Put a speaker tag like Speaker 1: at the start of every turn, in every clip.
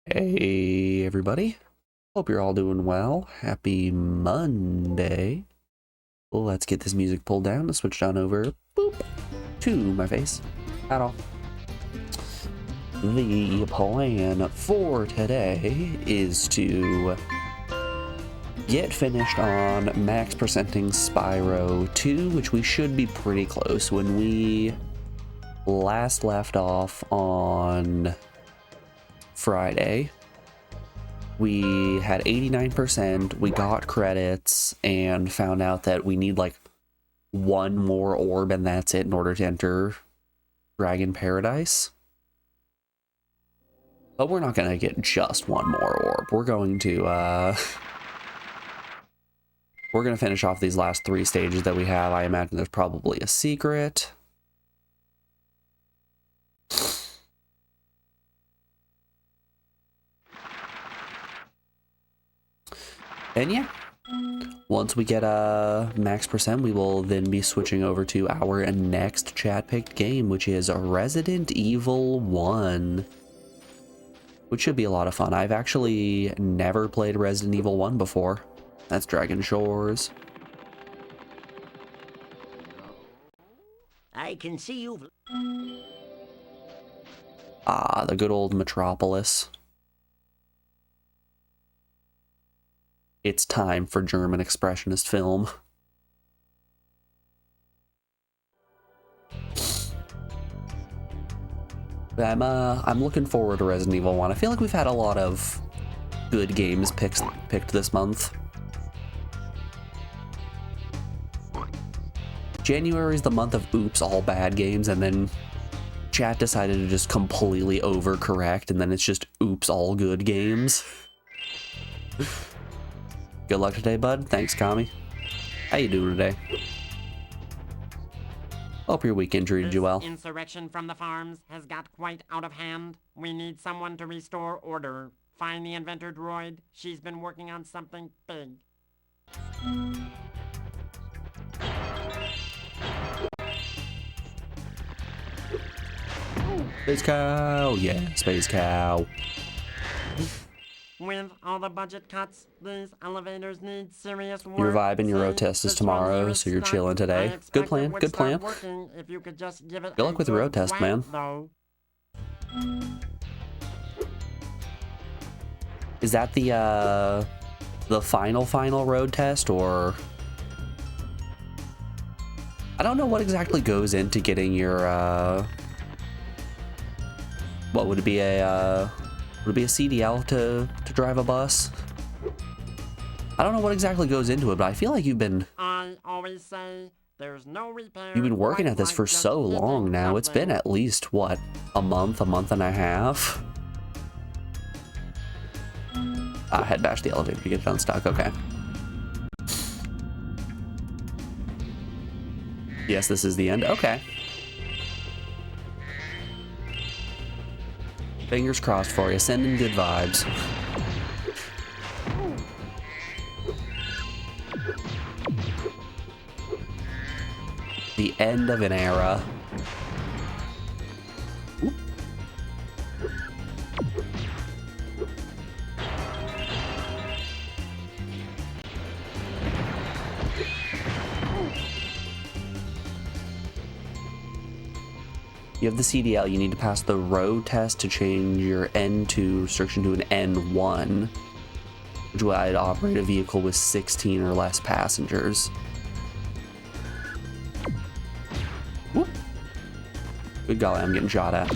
Speaker 1: Hey everybody, hope you're all doing well. Happy Monday. Let's get this music pulled down and switched on over to my face at all. The plan for today is to get finished on max percenting Spyro 2, which we should be pretty close. When we last left off on Friday, we had 89%, we got credits, and found out that we need like one more orb and that's it in order to enter Dragon Paradise. But we're not going to get just one more orb. We're going to finish off these last 3 stages that we have. I imagine there's probably a secret. And yeah, once we get a max percent, we will then be switching over to our next chat-picked game, which is Resident Evil 1, which should be a lot of fun. I've actually never played Resident Evil 1 before. That's Dragon Shores.
Speaker 2: I can see you.
Speaker 1: Ah, the good old Metropolis. It's time for German expressionist film. I'm looking forward to Resident Evil 1. I feel like we've had a lot of good games picked this month. January is the month of oops, all bad games, and then chat decided to just completely overcorrect, and then it's just oops, all good games. Good luck today, bud. Thanks, Kami. How you doing today? Hope your weekend treated you well.
Speaker 3: Insurrection from the farms has got quite out of hand. We need someone to restore order. Find the inventor droid. She's been working on something big.
Speaker 1: Space Cow! Yeah, Space Cow.
Speaker 3: With all the budget cuts, these elevators need serious work.
Speaker 1: Your vibe and your road test is
Speaker 3: This
Speaker 1: tomorrow,
Speaker 3: one
Speaker 1: so you're
Speaker 3: stuck.
Speaker 1: chilling today.
Speaker 3: I
Speaker 1: Good
Speaker 3: expect
Speaker 1: plan,
Speaker 3: it would
Speaker 1: good
Speaker 3: start
Speaker 1: plan.
Speaker 3: working if you could just give it
Speaker 1: Good
Speaker 3: a
Speaker 1: luck with the road
Speaker 3: good
Speaker 1: test,
Speaker 3: whack,
Speaker 1: man.
Speaker 3: though.
Speaker 1: Is that the final road test, or... I don't know what exactly goes into getting your, what would it be, would it be a CDL to drive a bus? I don't know what exactly goes into it, but I feel like you've been
Speaker 3: always say there's no repair.
Speaker 1: You've been working
Speaker 3: quite
Speaker 1: at this
Speaker 3: like
Speaker 1: for
Speaker 3: just
Speaker 1: so long
Speaker 3: hitting
Speaker 1: now. It's been
Speaker 3: something.
Speaker 1: at least, what, a month and a half? Head bash the elevator to get it unstuck, okay. Yes, this is the end, okay. Fingers crossed for you, sending good vibes. The end of an era. Oop. You have the CDL, you need to pass the road test to change your N2 restriction to an N1, which would operate a vehicle with 16 or less passengers. Whoop. Good golly, I'm getting shot at.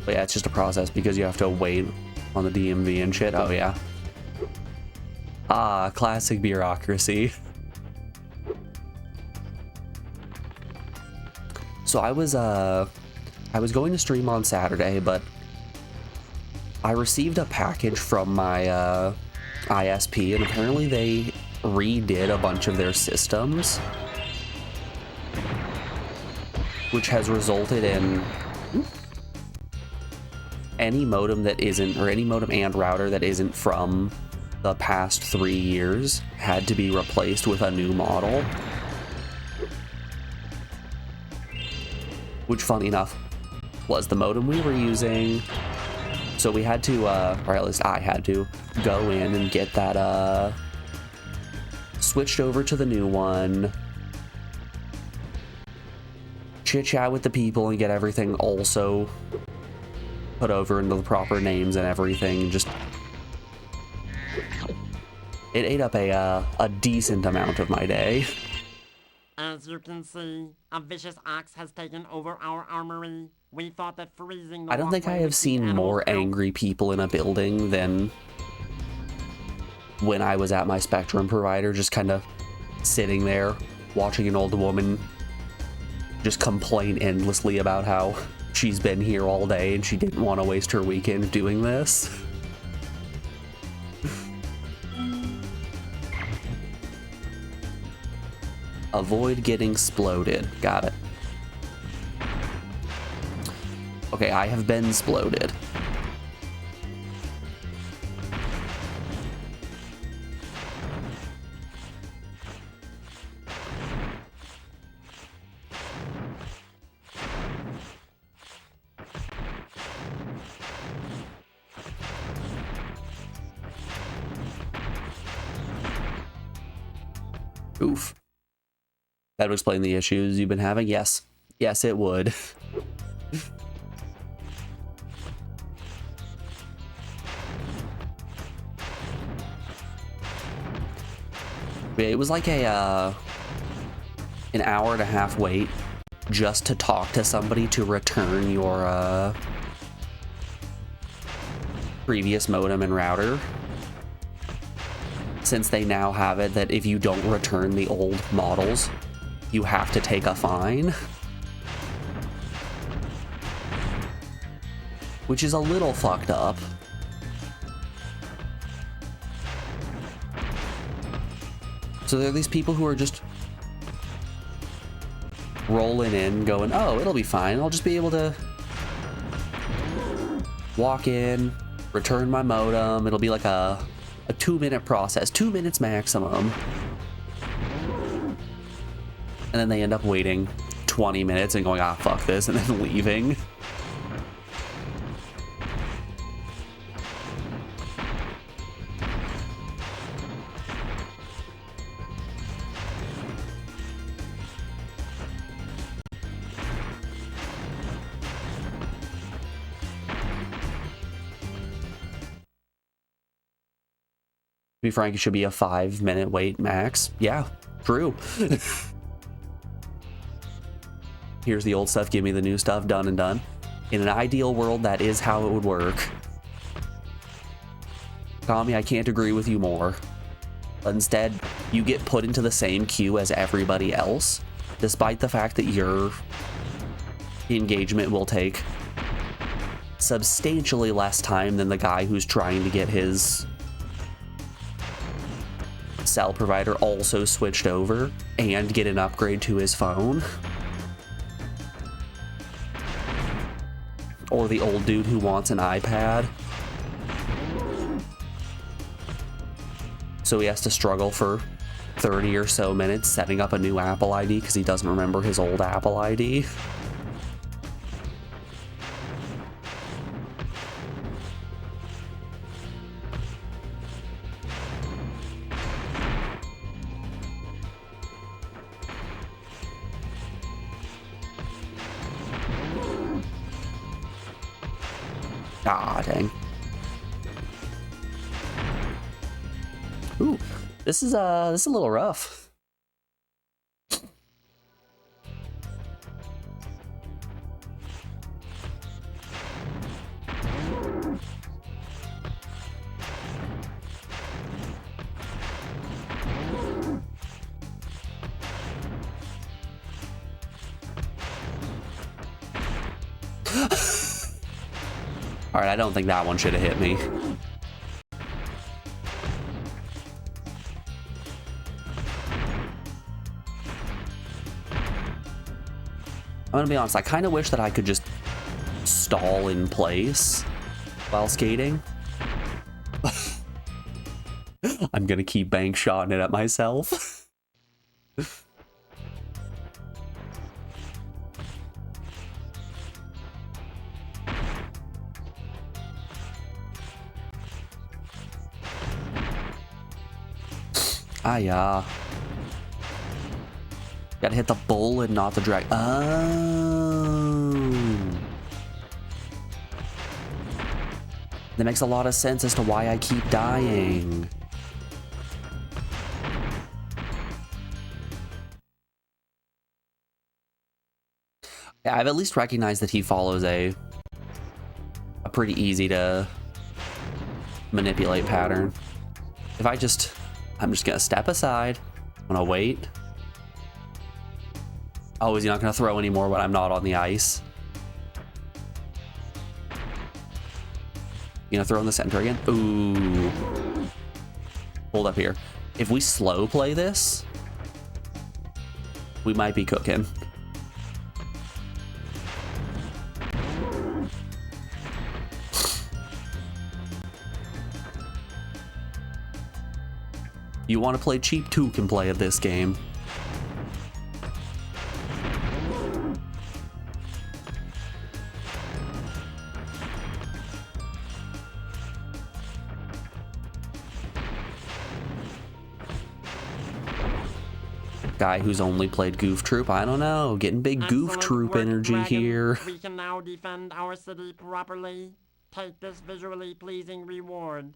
Speaker 1: But yeah, it's just a process because you have to wait on the DMV and shit. Oh yeah. Ah, classic bureaucracy. So I was going to stream on Saturday, but I received a package from my ISP, and apparently they redid a bunch of their systems, which has resulted in any modem that isn't, or any modem and router that isn't from the past 3 years had to be replaced with a new model. Which, funny enough, was the modem we were using. So we had to, or at least I had to, go in and get that switched over to the new one, chit chat with the people and get everything also put over into the proper names and everything. Just it ate up a decent amount of my day.
Speaker 3: As you can see, a vicious ox has taken over our armory. We thought that freezing the
Speaker 1: I don't think I
Speaker 3: walkway
Speaker 1: have
Speaker 3: would keep
Speaker 1: seen
Speaker 3: animals
Speaker 1: more
Speaker 3: out.
Speaker 1: angry people in a building than when I was at my Spectrum provider, just kind of sitting there watching an old woman just complain endlessly about how she's been here all day and she didn't want to waste her weekend doing this. Avoid getting exploded. Got it. Okay, I have been exploded. Oof. That would explain the issues you've been having? Yes. Yes, it would. It was like an hour and a half wait just to talk to somebody to return your previous modem and router. Since they now have it that if you don't return the old models, you have to take a fine. Which is a little fucked up. So there are these people who are just rolling in, going, oh, it'll be fine. I'll just be able to walk in, return my modem. It'll be like a 2-minute process, 2 minutes maximum. And then they end up waiting 20 minutes and going, ah, fuck this, and then leaving. To be frank, it should be a 5-minute wait max. Yeah, true. Here's the old stuff, give me the new stuff, done and done. In an ideal world, that is how it would work. Tommy, I can't agree with you more. But instead, you get put into the same queue as everybody else, despite the fact that your engagement will take substantially less time than the guy who's trying to get his cell provider also switched over and get an upgrade to his phone. Or the old dude who wants an iPad. So he has to struggle for 30 or so minutes setting up a new Apple ID because he doesn't remember his old Apple ID. Ah, dang. Ooh, this is a little rough. All right, I don't think that one should have hit me. I'm gonna be honest, I kind of wish that I could just stall in place while skating. I'm gonna keep bank shotting it at myself. Ah, yeah. Gotta hit the bullet, not the drag. Oh. That makes a lot of sense as to why I keep dying. Yeah, I've at least recognized that he follows a pretty easy to manipulate pattern. If I'm just gonna step aside. I'm gonna wait. Oh, is he not gonna throw anymore when I'm not on the ice? You gonna throw in the center again? Ooh. Hold up here. If we slow play this, we might be cooking. You want to play cheap too can play at this game. Guy who's only played Goof Troop, I don't know, getting big Goof Troop energy
Speaker 3: Dragon.
Speaker 1: here.
Speaker 3: We can now defend our city properly. Take this visually pleasing reward.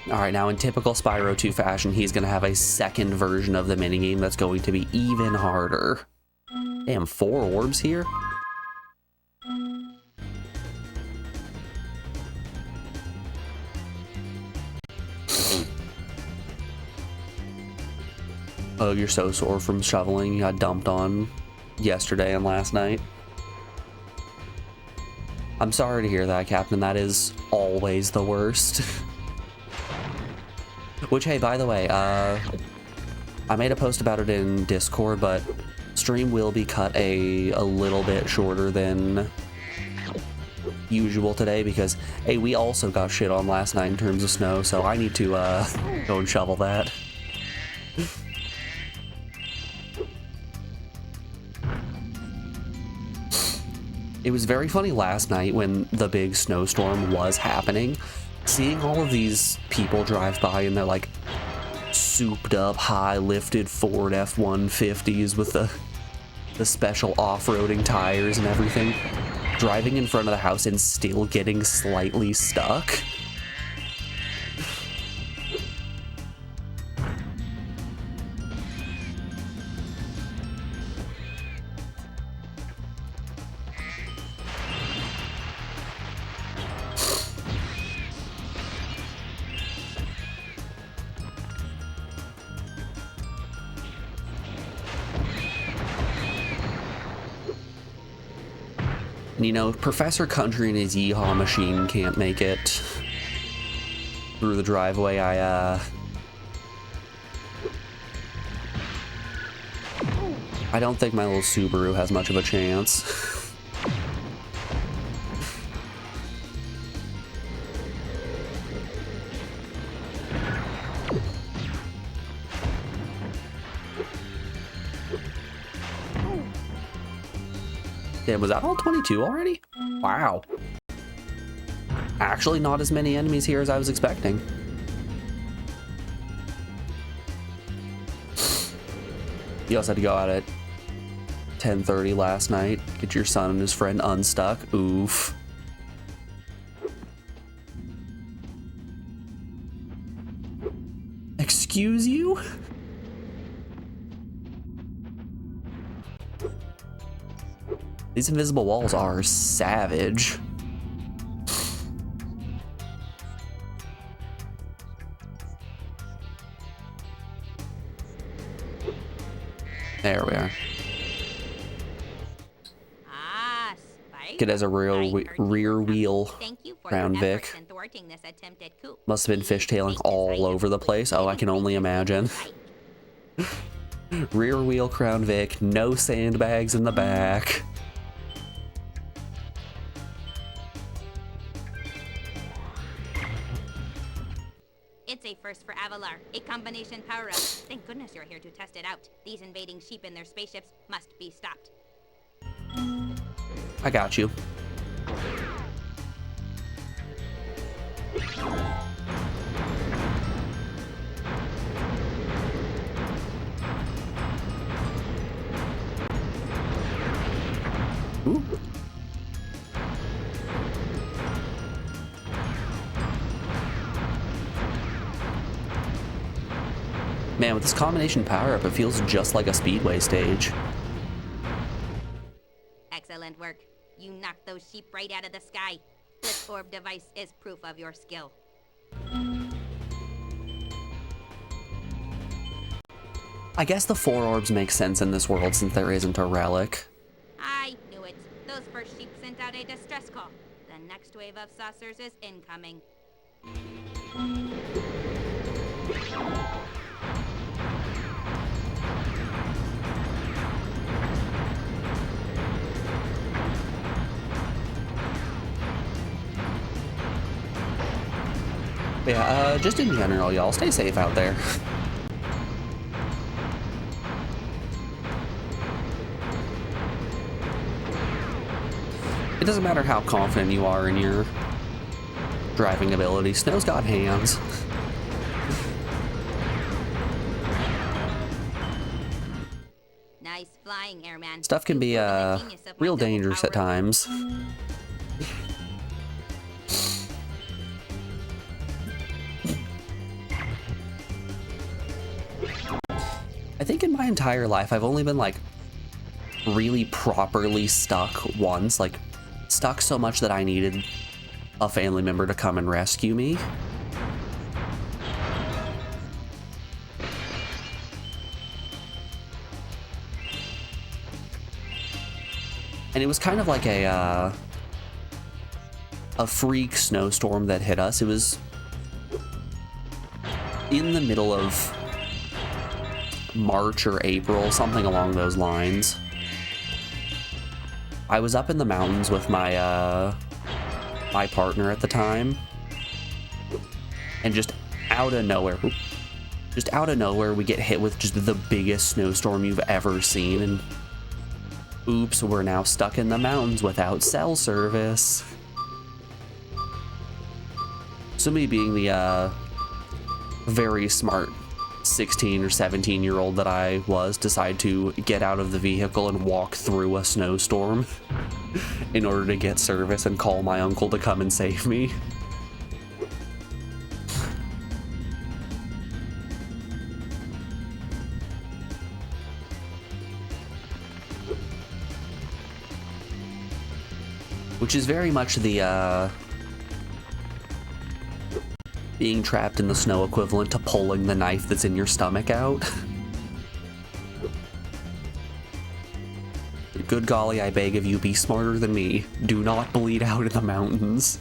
Speaker 1: Alright, now in typical Spyro 2 fashion, he's going to have a second version of the minigame that's going to be even harder. Damn, 4 orbs here? Oh, you're so sore from shoveling. You got dumped on yesterday and last night. I'm sorry to hear that, Captain. That is always the worst. Which, hey, by the way, I made a post about it in Discord, but stream will be cut a little bit shorter than usual today because, hey, we also got shit on last night in terms of snow, so I need to go and shovel that. It was very funny last night when the big snowstorm was happening, seeing all of these people drive by in their like souped up, high lifted Ford F-150s with the special off-roading tires and everything, driving in front of the house and still getting slightly stuck. You know, Professor Country and his Yeehaw machine can't make it through the driveway. I don't think my little Subaru has much of a chance. Damn, was that all 22 already? Wow. Actually, not as many enemies here as I was expecting. You also had to go out at 10:30 last night, get your son and his friend unstuck. Oof. Excuse you? These invisible walls are savage. There we are. It has a rear wheel Crown Vic. Must have been fishtailing all over the place. Oh, I can only imagine. Rear wheel Crown Vic, no sandbags in the back.
Speaker 2: It's a first for Avalar, a combination power-up. Thank goodness you're here to test it out. These invading sheep in their spaceships must be stopped.
Speaker 1: I got you. Ooh. Man, with this combination power-up, it feels just like a speedway stage.
Speaker 2: Excellent work. You knocked those sheep right out of the sky. This orb device is proof of your skill.
Speaker 1: I guess the 4 orbs make sense in this world since there isn't a relic.
Speaker 2: I knew it. Those first sheep sent out a distress call. The next wave of saucers is incoming.
Speaker 1: Yeah, just in general, y'all, stay safe out there. It doesn't matter how confident you are in your driving ability. Snow's got hands.
Speaker 2: Nice flying, airman.
Speaker 1: Stuff can be
Speaker 2: You've proven the genius of my
Speaker 1: real
Speaker 2: double
Speaker 1: dangerous at
Speaker 2: power.
Speaker 1: times. I think in my entire life, I've only been like really properly stuck once, like stuck so much that I needed a family member to come and rescue me. And it was kind of like a freak snowstorm that hit us. It was in the middle of March or April, something along those lines. I was up in the mountains with my my partner at the time, and just out of nowhere, we get hit with just the biggest snowstorm you've ever seen, and oops, we're now stuck in the mountains without cell service. So me being the very smart 16 or 17-year-old that I was, decide to get out of the vehicle and walk through a snowstorm in order to get service and call my uncle to come and save me. Which is very much the being trapped in the snow equivalent to pulling the knife that's in your stomach out. Good golly, I beg of you, be smarter than me. Do not bleed out in the mountains.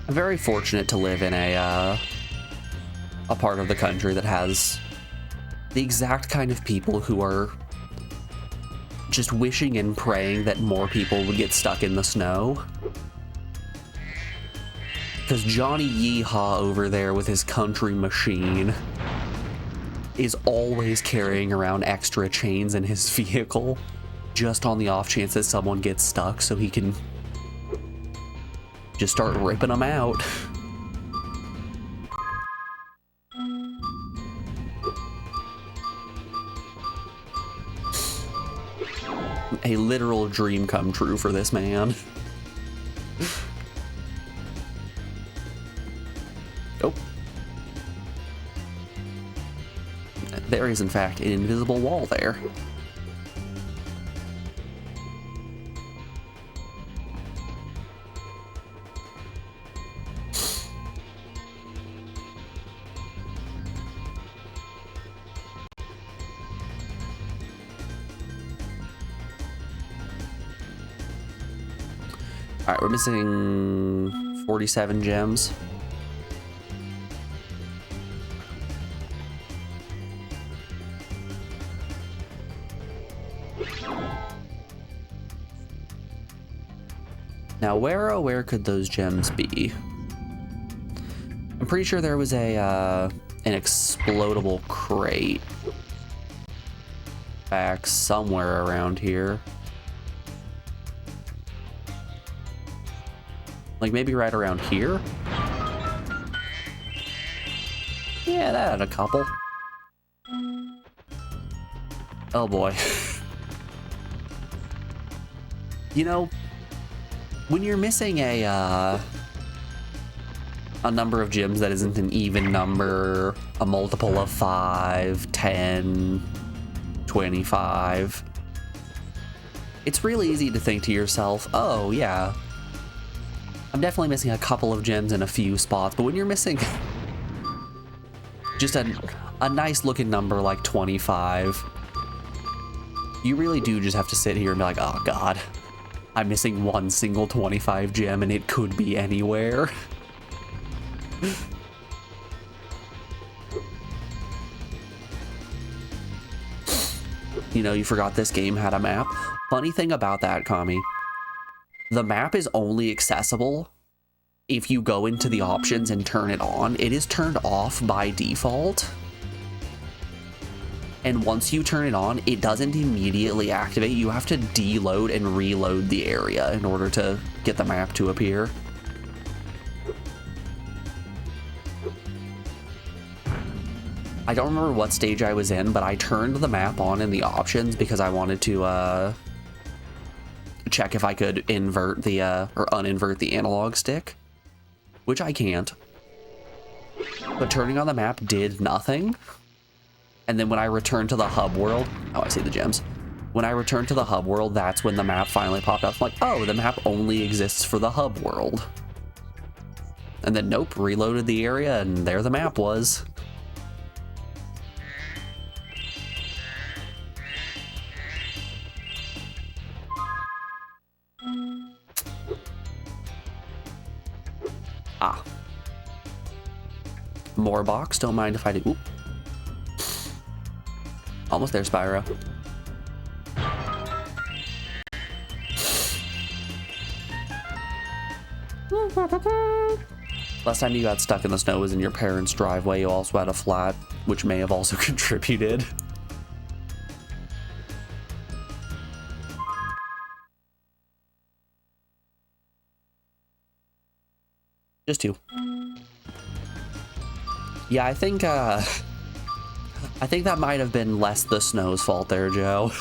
Speaker 1: I'm very fortunate to live in a part of the country that has the exact kind of people who are just wishing and praying that more people would get stuck in the snow. Because Johnny Yeehaw over there with his country machine is always carrying around extra chains in his vehicle, just on the off chance that someone gets stuck so he can just start ripping them out. A literal dream come true for this man. Oh. There is, in fact, an invisible wall there. All right, we're missing 47 gems. Now, where could those gems be? I'm pretty sure there was an explodable crate back somewhere around here. Like maybe right around here? Yeah, that had a couple. Oh boy. You know, when you're missing a number of gems that isn't an even number, a multiple of 5, 10, 25, it's really easy to think to yourself, oh yeah, I'm definitely missing a couple of gems in a few spots. But when you're missing just a nice looking number like 25, you really do just have to sit here and be like, oh god, I'm missing one single 25 gem and it could be anywhere. You know, you forgot this game had a map. Funny thing about that, Kami, the map is only accessible if you go into the options and turn it on. It is turned off by default. And once you turn it on, it doesn't immediately activate. You have to deload and reload the area in order to get the map to appear. I don't remember what stage I was in, but I turned the map on in the options because I wanted to check if I could invert the or uninvert the analog stick, which I can't. But turning on the map did nothing. And then when I returned to the hub world, oh, I see the gems. When I returned to the hub world, that's when the map finally popped up. I'm like, oh, the map only exists for the hub world. And then nope, reloaded the area and there the map was. Ah. More box, don't mind if I do. Oop. Almost there, Spyro. Last time you got stuck in the snow was in your parents' driveway. You also had a flat, which may have also contributed. Just two. Yeah, I think that might have been less the snow's fault there, Joe.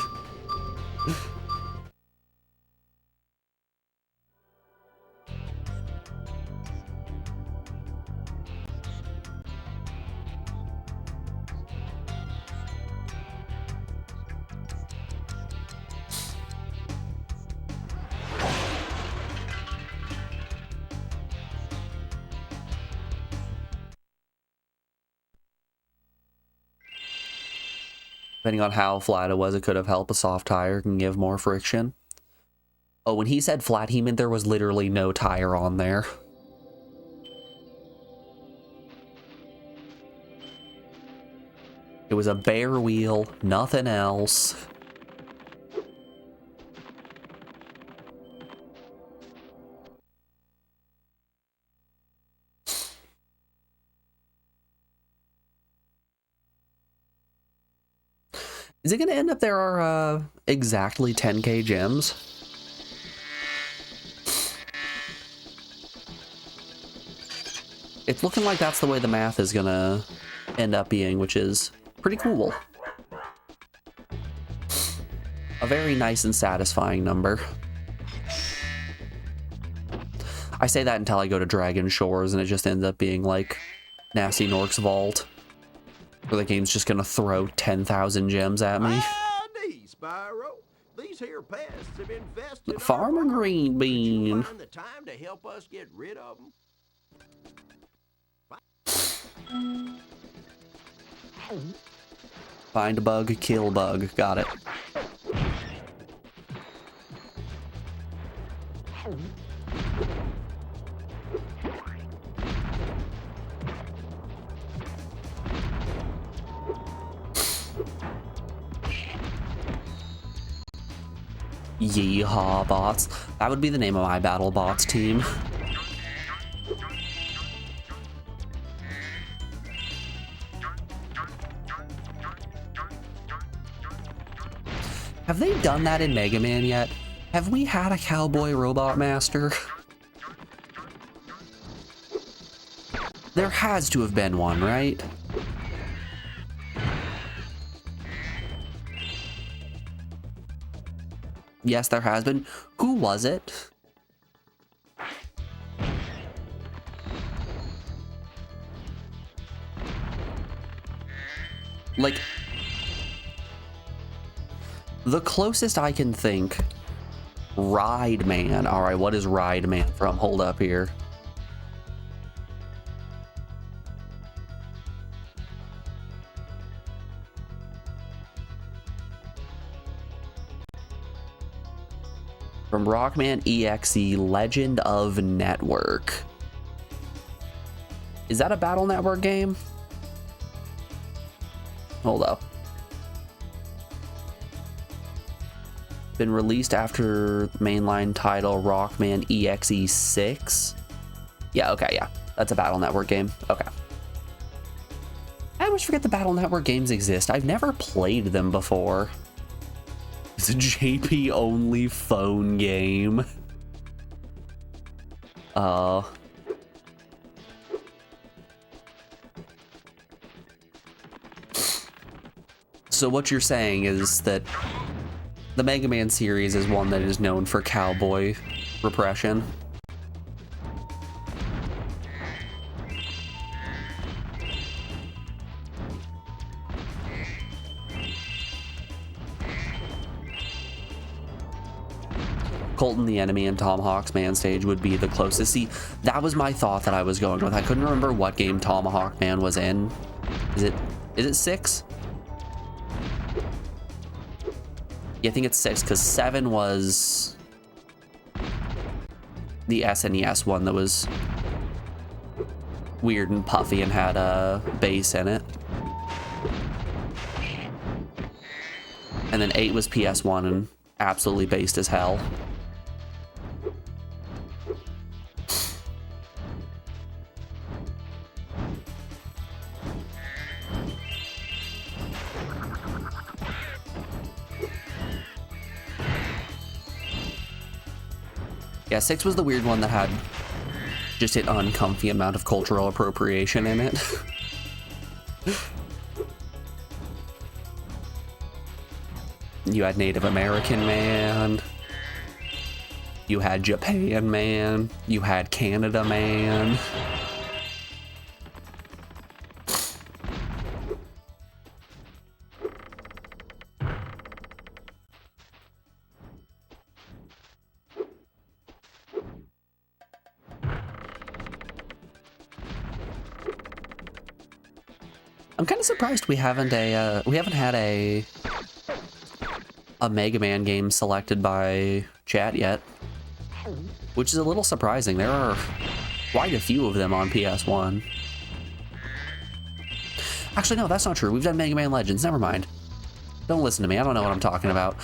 Speaker 1: Depending on how flat it was, it could have helped. A soft tire can give more friction. Oh, when he said flat, he meant there was literally no tire on there. It was a bare wheel, nothing else. Is it going to end up there are exactly 10k gems? It's looking like that's the way the math is going to end up being, which is pretty cool. A very nice and satisfying number. I say that until I go to Dragon Shores and it just ends up being like Nasty Nork's Vault, where the game's just gonna throw 10,000 gems at me.
Speaker 4: Howdy, Spyro. These here pests have infested
Speaker 1: Farmer Green Bean.
Speaker 4: Would you find the time to help us get rid of them?
Speaker 1: Find a bug, kill bug. Got it. Yeehaw bots. That would be the name of my battle bots team. Have they done that in Mega Man yet? Have we had a cowboy robot master? There has to have been one, right? Yes, there has been. Who was it? Like, the closest I can think, Ride Man. All right, what is Ride Man from? Hold up here. From Rockman EXE, Legend of Network. Is that a Battle Network game? Hold up. Been released after mainline title Rockman EXE 6. Yeah, okay, yeah. That's a Battle Network game. Okay. I always forget the Battle Network games exist. I've never played them before. It's a JP only phone game. So what you're saying is that the Mega Man series is one that is known for cowboy repression. Colton the Enemy and Tomahawk's Man Stage would be the closest. See, that was my thought that I was going with. I couldn't remember what game Tomahawk Man was in. Is it 6? Yeah, I think it's 6, because 7 was the SNES one that was weird and puffy and had a bass in it. And then 8 was PS1 and absolutely based as hell. Yeah, 6 was the weird one that had just an uncomfy amount of cultural appropriation in it. You had Native American Man. You had Japan Man. You had Canada Man. I'm kind of surprised we haven't had a Mega Man game selected by chat yet, which is a little surprising. There are quite a few of them on PS1. Actually, no, that's not true. We've done Mega Man Legends. Never mind. Don't listen to me. I don't know what I'm talking about.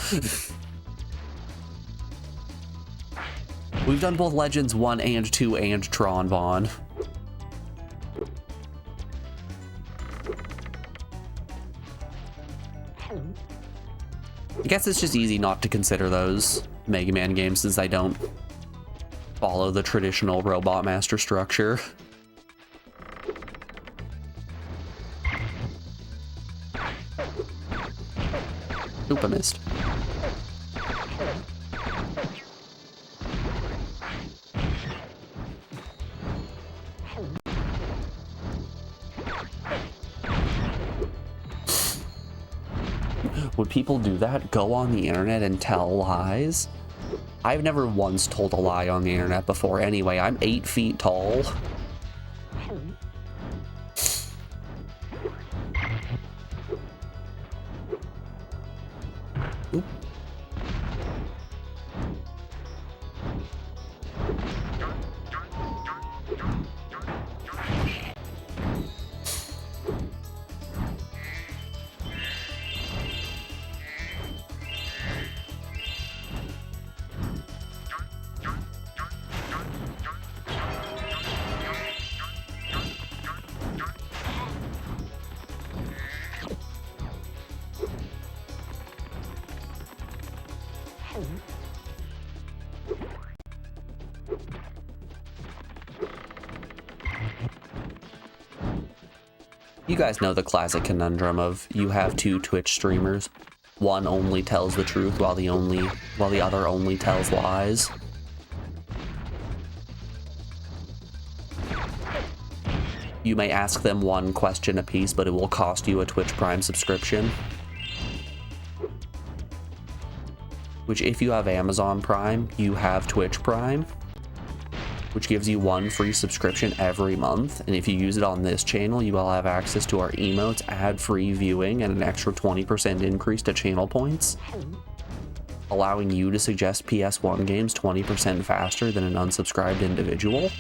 Speaker 1: We've done both Legends 1 and 2 and Tron Vaughn. I guess it's just easy not to consider those Mega Man games since they don't follow the traditional Robot Master structure. Oop, I missed. Would people do that? Go on the internet and tell lies? I've never once told a lie on the internet before anyway. I'm 8 feet tall. Oop. You guys know the classic conundrum of you have two Twitch streamers. One only tells the truth while the other only tells lies. You may ask them one question apiece, but it will cost you a Twitch Prime subscription. Which, if you have Amazon Prime, you have Twitch Prime, which gives you one free subscription every month. And if you use it on this channel, you will have access to our emotes, ad-free viewing, and an extra 20% increase to channel points, allowing you to suggest PS1 games 20% faster than an unsubscribed individual.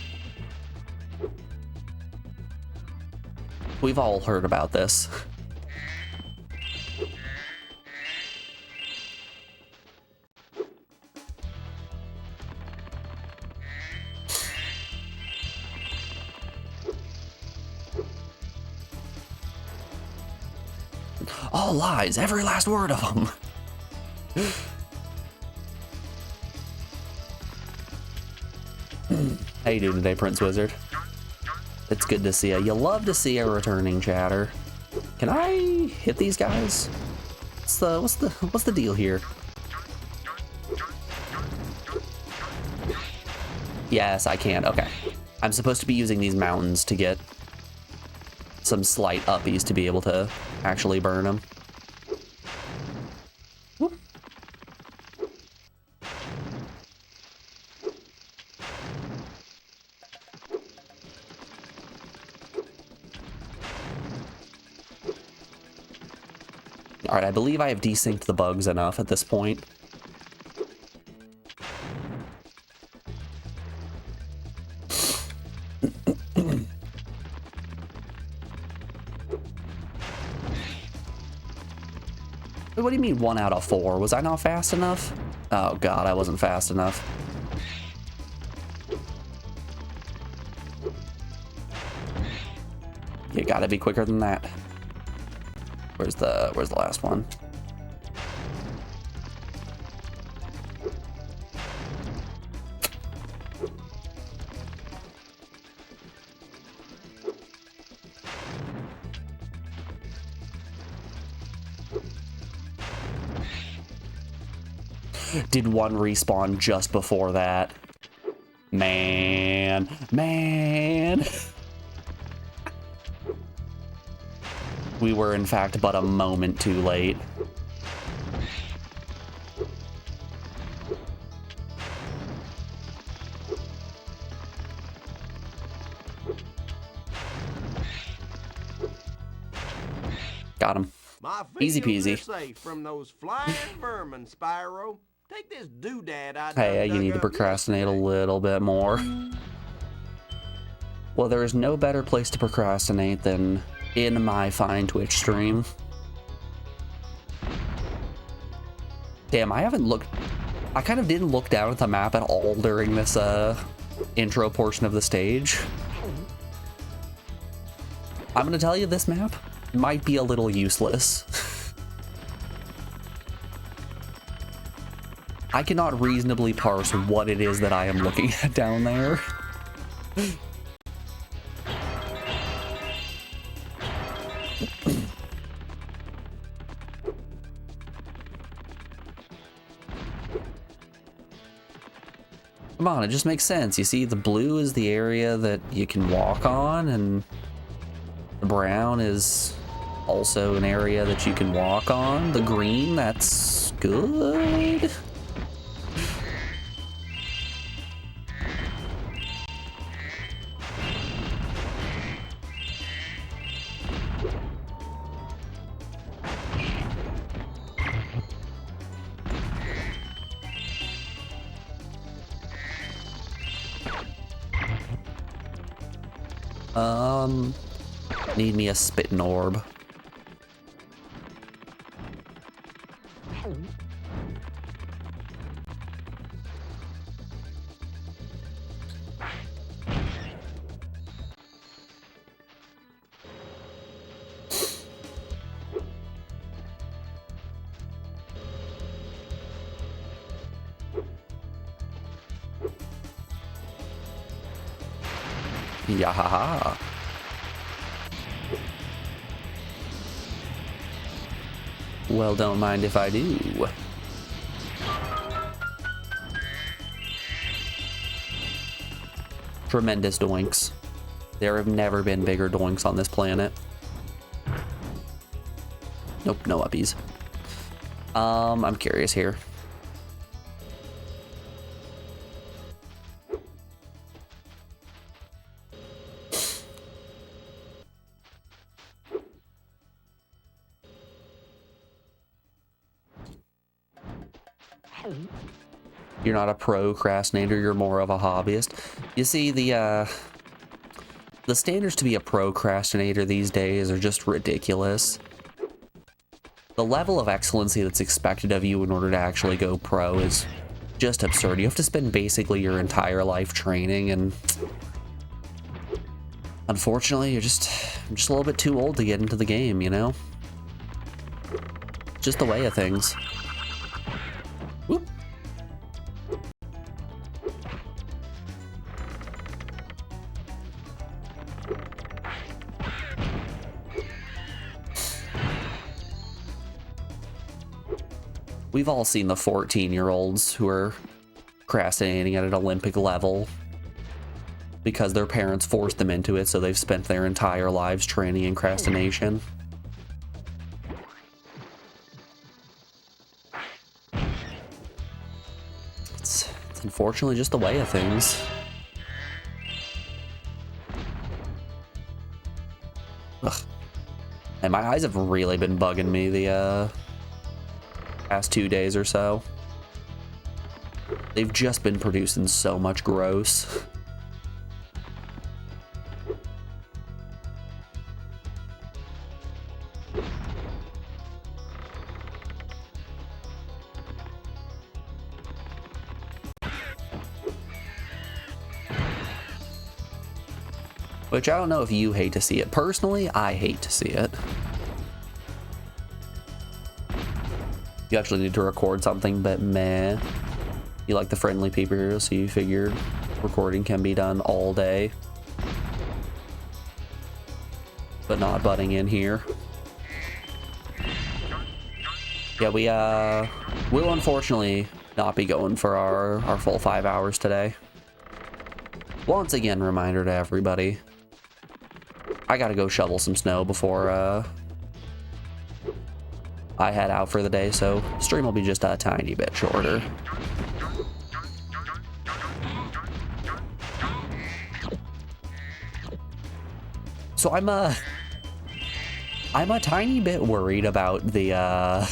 Speaker 1: We've all heard about this. All lies, every last word of them. How you doing today, Prince Wizard? It's good to see you. You love to see a returning chatter. Can I hit these guys? What's the deal here? Yes, I can. Okay. I'm supposed to be using these mountains to get some slight uppies to be able to actually burn them. Whoop. All right, I believe I have desynced the bugs enough at this point. What do you mean 1 out of 4? Was I not fast enough? Oh god, I wasn't fast enough. You gotta be quicker than that. Where's the last one? Did one respawn just before that? Man. We were in fact but a moment too late. Got him. Easy peasy.
Speaker 4: Safe from those flying vermin, Spyro. Take this doodad I
Speaker 1: Hey, you need to procrastinate a little bit more. Well, there is no better place to procrastinate than in my fine Twitch stream. Damn, I haven't looked... I kind of didn't look down at the map at all during this intro portion of the stage. I'm gonna tell you, this map might be a little useless. I cannot reasonably parse what it is that I am looking at down there. Come on, it just makes sense. You see, the blue is the area that you can walk on, and the brown is also an area that you can walk on. The green, that's good. Need me a spitting orb. Yahaha. Well, don't mind if I do. Tremendous doinks. There have never been bigger doinks on this planet. Nope, no uppies. I'm curious here. You're not a procrastinator, you're more of a hobbyist. You see, the standards to be a procrastinator these days are just ridiculous. The level of excellency that's expected of you in order to actually go pro is just absurd. You have to spend basically your entire life training, and unfortunately, I'm just a little bit too old to get into the game, you know? Just the way of things. Whoop. We've all seen the 14-year-olds who are procrastinating at an Olympic level because their parents forced them into it, so they've spent their entire lives training in procrastination. It's unfortunately just the way of things. Ugh. And my eyes have really been bugging me the past 2 days or so. They've just been producing so much gross. Which I don't know if you hate to see it. Personally, I hate to see it. You actually need to record something, but meh. You like the friendly people here, so you figured recording can be done all day. But not butting in here. Yeah, we will unfortunately not be going for our full 5 hours today. Once again, reminder to everybody. I gotta go shovel some snow before I head out for the day, so stream will be just a tiny bit shorter. So I'm a tiny bit worried about the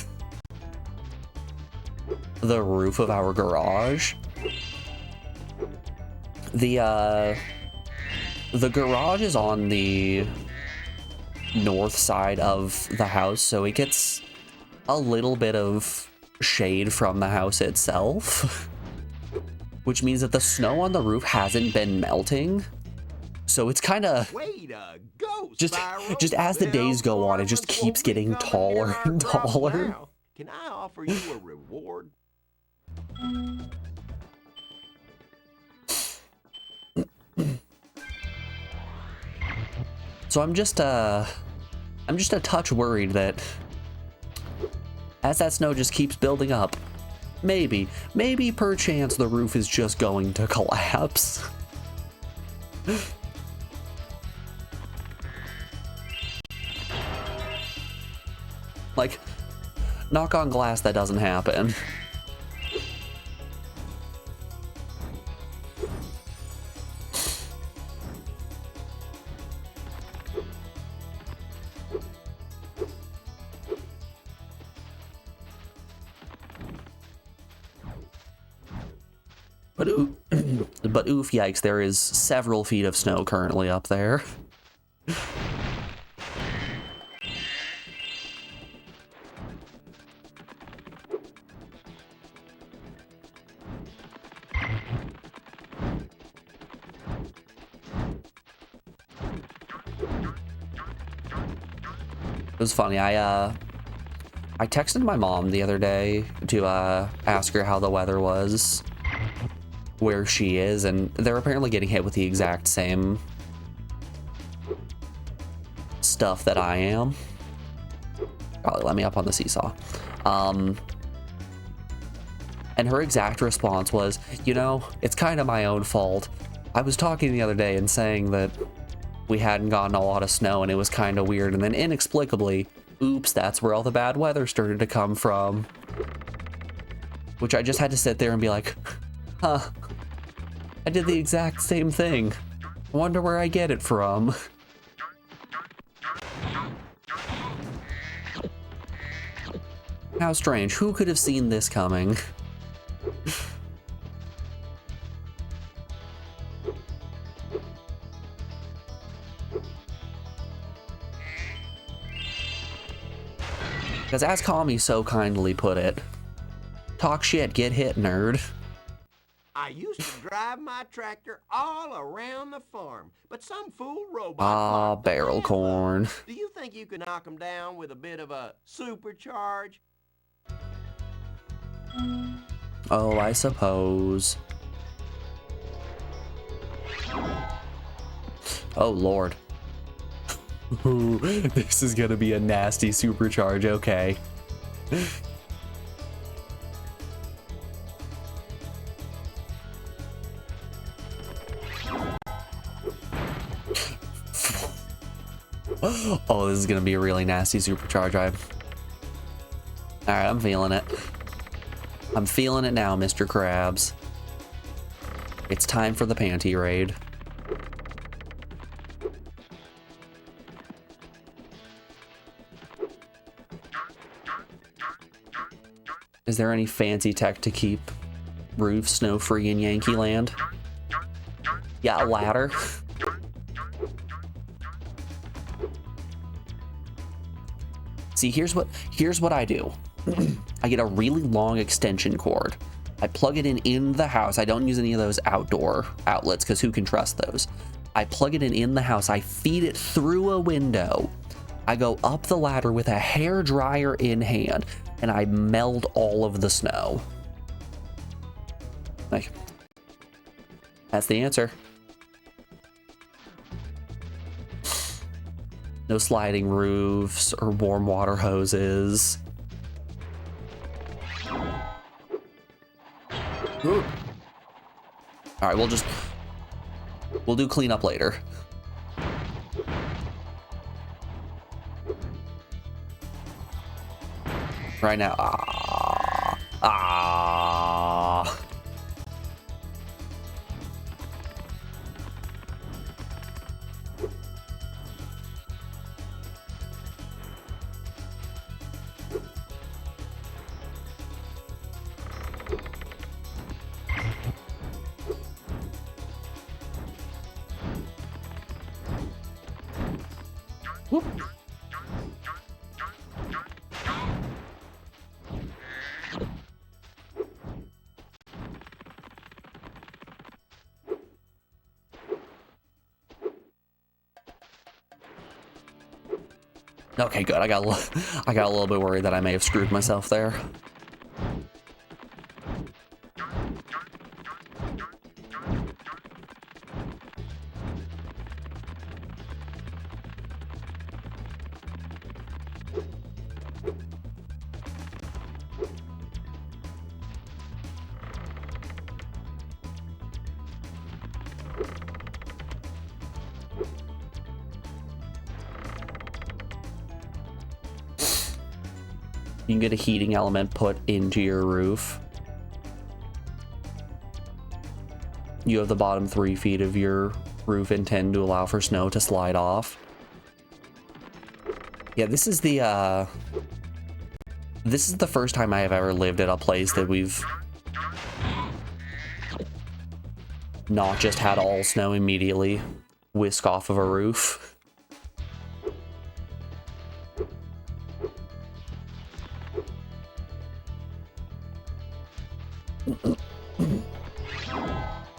Speaker 1: roof of our garage. The garage is on the north side of the house, so it gets a little bit of shade from the house itself, which means that the snow on the roof hasn't been melting. So it's kind of just as the days go on, it just keeps getting taller and taller.
Speaker 4: Can I offer you a reward?
Speaker 1: So I'm just a touch worried that as that snow just keeps building up, maybe perchance the roof is just going to collapse. Like, knock on glass, that doesn't happen. But oof, yikes, there is several feet of snow currently up there. It was funny, I texted my mom the other day to ask her how the weather was where she is, and they're apparently getting hit with the exact same stuff that I am. probably let me up on the seesaw. And her exact response was, you know, it's kind of my own fault. I was talking the other day and saying that we hadn't gotten a lot of snow and it was kind of weird. And then inexplicably, oops, that's where all the bad weather started to come from. Which I just had to sit there and be like, huh, I did the exact same thing. I wonder where I get it from. How strange. Who could have seen this coming? Because as Kami so kindly put it, talk shit, get hit, nerd.
Speaker 4: I used to drive my tractor all around the farm, but some fool robot...
Speaker 1: Ah,
Speaker 4: blocked the
Speaker 1: barrel
Speaker 4: ramp up.
Speaker 1: corn.
Speaker 4: Do you think you can knock him down with a bit of a supercharge?
Speaker 1: Oh, I suppose. Oh, Lord. Ooh, this is gonna be a nasty supercharge, okay. Oh, this is gonna be a really nasty supercharge. Alright, I'm feeling it. I'm feeling it now, Mr. Krabs. It's time for the panty raid. Is there any fancy tech to keep roofs snow-free in Yankee Land? Yeah, a ladder. See, here's what I do. I get a really long extension cord. I plug it in the house. I don't use any of those outdoor outlets because who can trust those? I plug it in the house. I feed it through a window. I go up the ladder with a hair dryer in hand and I meld all of the snow. Like, that's the answer. No sliding roofs or warm water hoses. Ooh. All right, we'll do cleanup later. Right now, Whoop. Okay, good. I got a little bit worried that I may have screwed myself there. You can get a heating element put into your roof. You have the bottom 3 feet of your roof intended to allow for snow to slide off. Yeah, this is the first time I have ever lived at a place that we've not just had all snow immediately whisk off of a roof.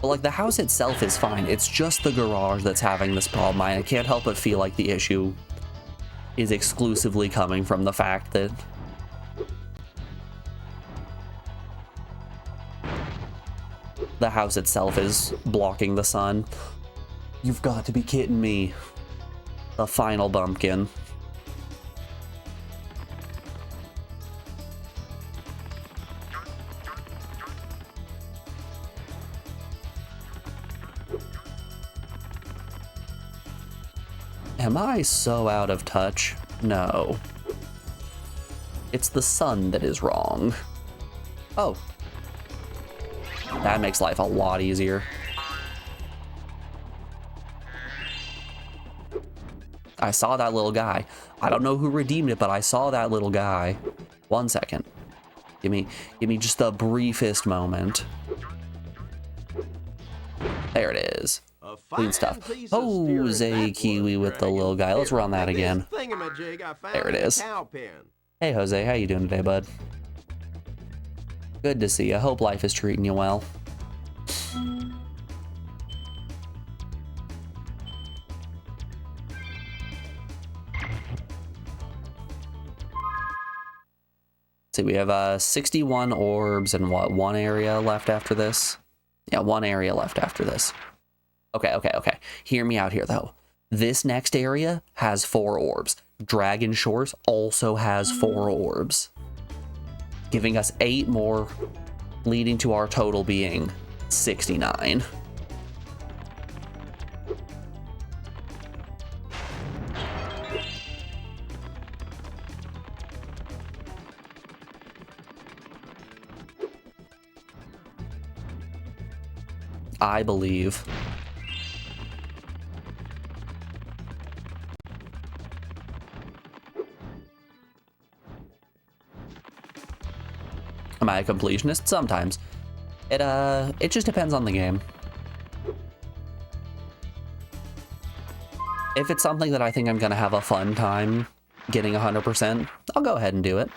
Speaker 1: But like the house itself is fine. It's just the garage that's having this problem. I can't help but feel like the issue is exclusively coming from the fact that the house itself is blocking the sun. You've got to be kidding me. The final bumpkin. Am I so out of touch? No. It's the sun that is wrong. Oh. That makes life a lot easier. I saw that little guy. I don't know who redeemed it, but I saw that little guy. 1 second. Give me just the briefest moment. There it is. Clean stuff. Jose Kiwi with the little guy. Let's run that again. There it is. Hey, Jose. How you doing today, bud? Good to see you. Hope life is treating you well. See, we have 61 orbs and what, one area left after this? Yeah, one area left after this. Okay. Hear me out here, though. This next area has 4 orbs. Dragon Shores also has 4 orbs, giving us 8 more, leading to our total being 69. I believe. Am I a completionist? Sometimes. It just depends on the game. If it's something that I think I'm gonna have a fun time getting 100%, I'll go ahead and do it.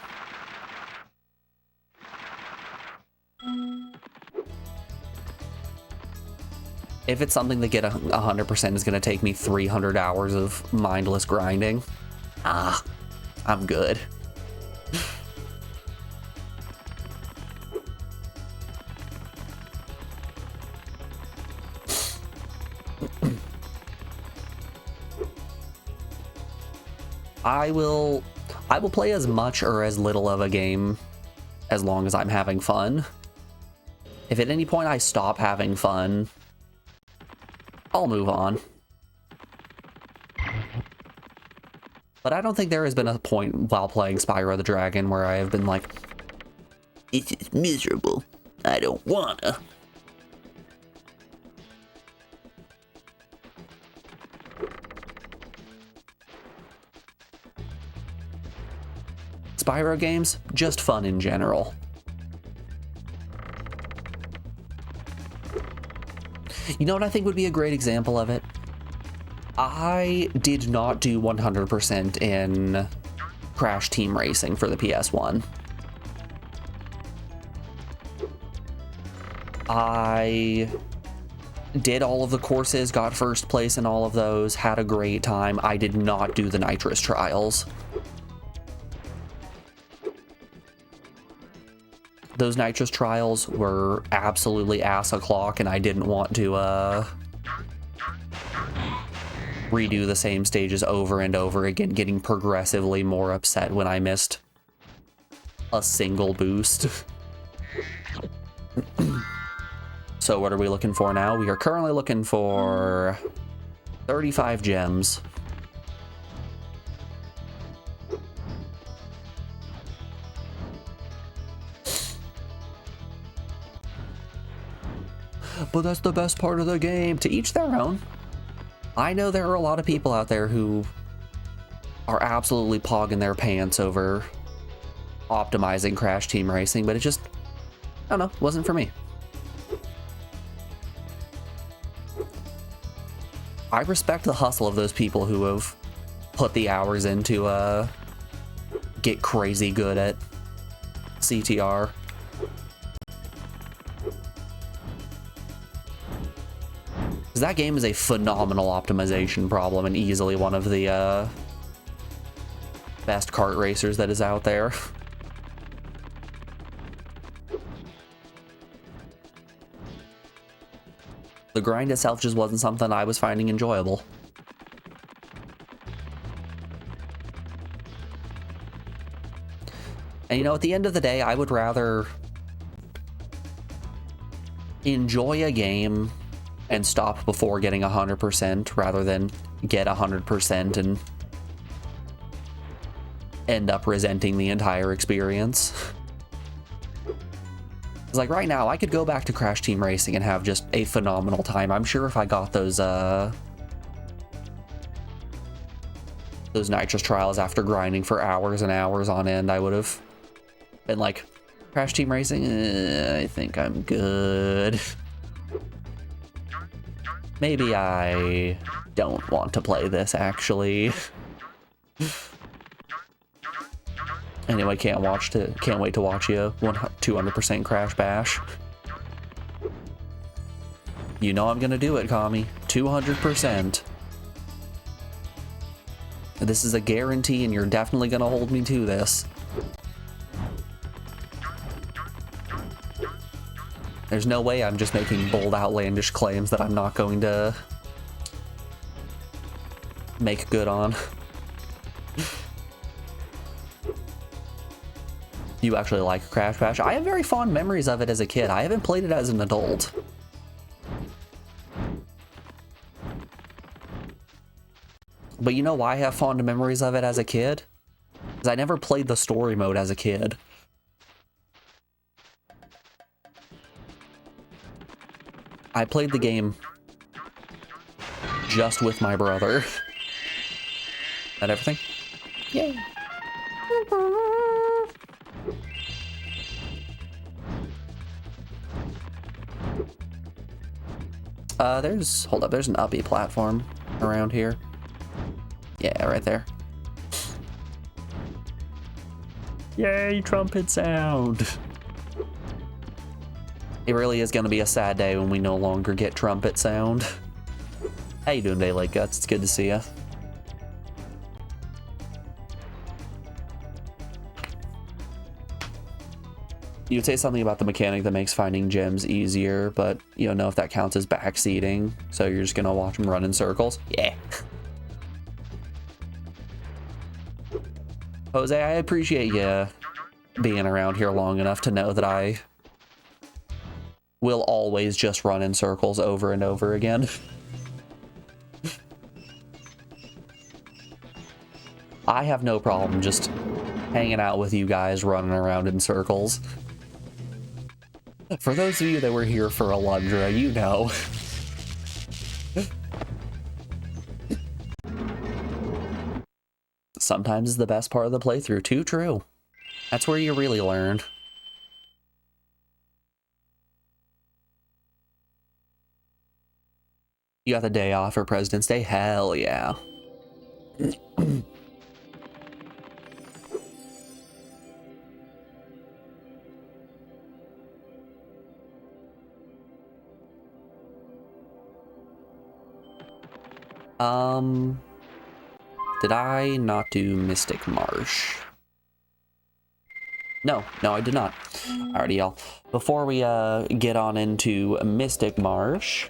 Speaker 1: If it's something that get 100% is going to take me 300 hours of mindless grinding, I'm good. I will play as much or as little of a game as long as I'm having fun. If at any point I stop having fun, I'll move on. But I don't think there has been a point while playing Spyro the Dragon where I have been like, it's just miserable. I don't wanna. Spyro games, just fun in general. You know what I think would be a great example of it? I did not do 100% in Crash Team Racing for the PS1. I did all of the courses, got first place in all of those, had a great time. I did not do the Nitrous Trials. Those Nitrous Trials were absolutely ass o'clock, and I didn't want to redo the same stages over and over again, getting progressively more upset when I missed a single boost. So what are we looking for now? We are currently looking for 35 gems. But that's the best part of the game. To each their own. I know there are a lot of people out there who are absolutely pogging their pants over optimizing Crash Team Racing, but it just, I don't know, wasn't for me. I respect the hustle of those people who have put the hours into get crazy good at CTR. That game is a phenomenal optimization problem and easily one of the best kart racers that is out there. The grind itself just wasn't something I was finding enjoyable. And you know, at the end of the day, I would rather enjoy a game and stop before getting 100% rather than get 100% and end up resenting the entire experience. It's like right now, I could go back to Crash Team Racing and have just a phenomenal time. I'm sure if I got those nitrous trials after grinding for hours and hours on end, I would have been like, Crash Team Racing, I think I'm good. Maybe I don't want to play this, actually. Anyway, can't wait to watch you 200% Crash Bash. You know I'm gonna do it, Kami. 200%. This is a guarantee, and you're definitely gonna hold me to this. There's no way I'm just making bold, outlandish claims that I'm not going to make good on. You actually like Crash Bash? I have very fond memories of it as a kid. I haven't played it as an adult. But you know why I have fond memories of it as a kid? Because I never played the story mode as a kid. I played the game just with my brother. That everything? Yay. Hold up, there's an uppy platform around here. Yeah, right there. Yay, trumpet sound. It really is gonna be a sad day when we no longer get trumpet sound. How you doing today, Lake Guts? It's good to see ya. You would say something about the mechanic that makes finding gems easier, but you don't know if that counts as backseating, so you're just gonna watch them run in circles? Yeah. Jose, I appreciate you being around here long enough to know that I will always just run in circles over and over again. I have no problem just hanging out with you guys running around in circles. For those of you that were here for Alundra, you know. Sometimes it's the best part of the playthrough. Too true. That's where you really learn. You got the day off for President's Day? Hell yeah. Did I not do Mystic Marsh? No, I did not. Alrighty, y'all. Before we get on into Mystic Marsh,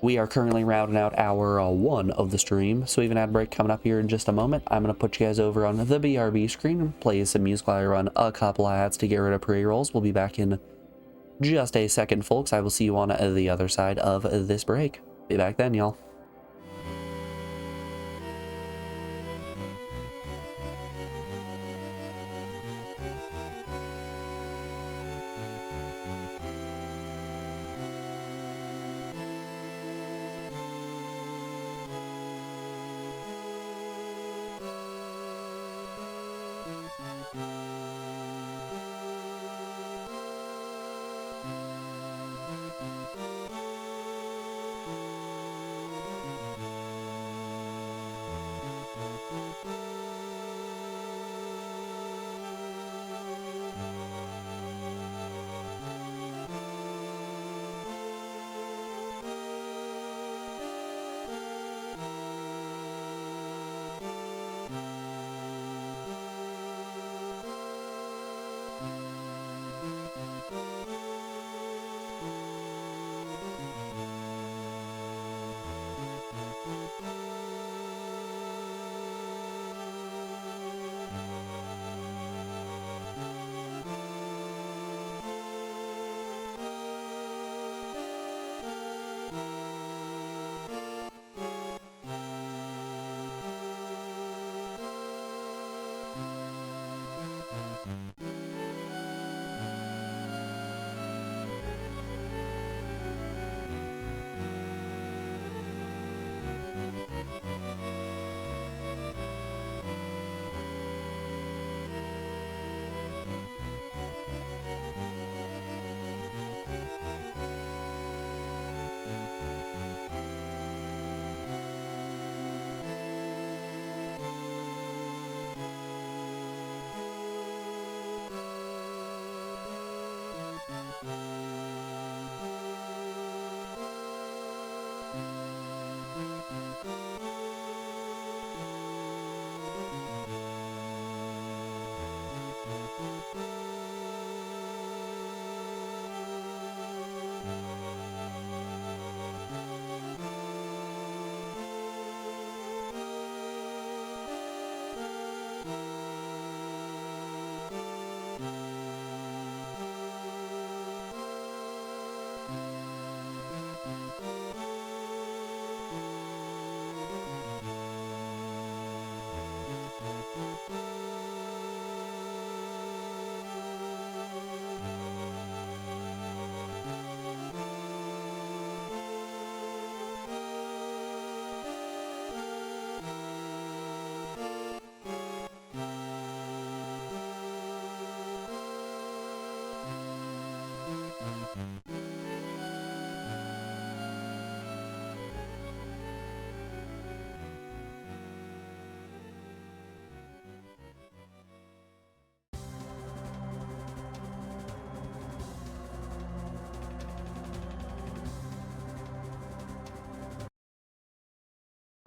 Speaker 1: we are currently rounding out hour 1 of the stream, so we have an ad break coming up here in just a moment. I'm going to put you guys over on the BRB screen and play some music while I run a couple ads to get rid of pre-rolls. We'll be back in just a second, folks. I will see you on the other side of this break. Be back then, y'all.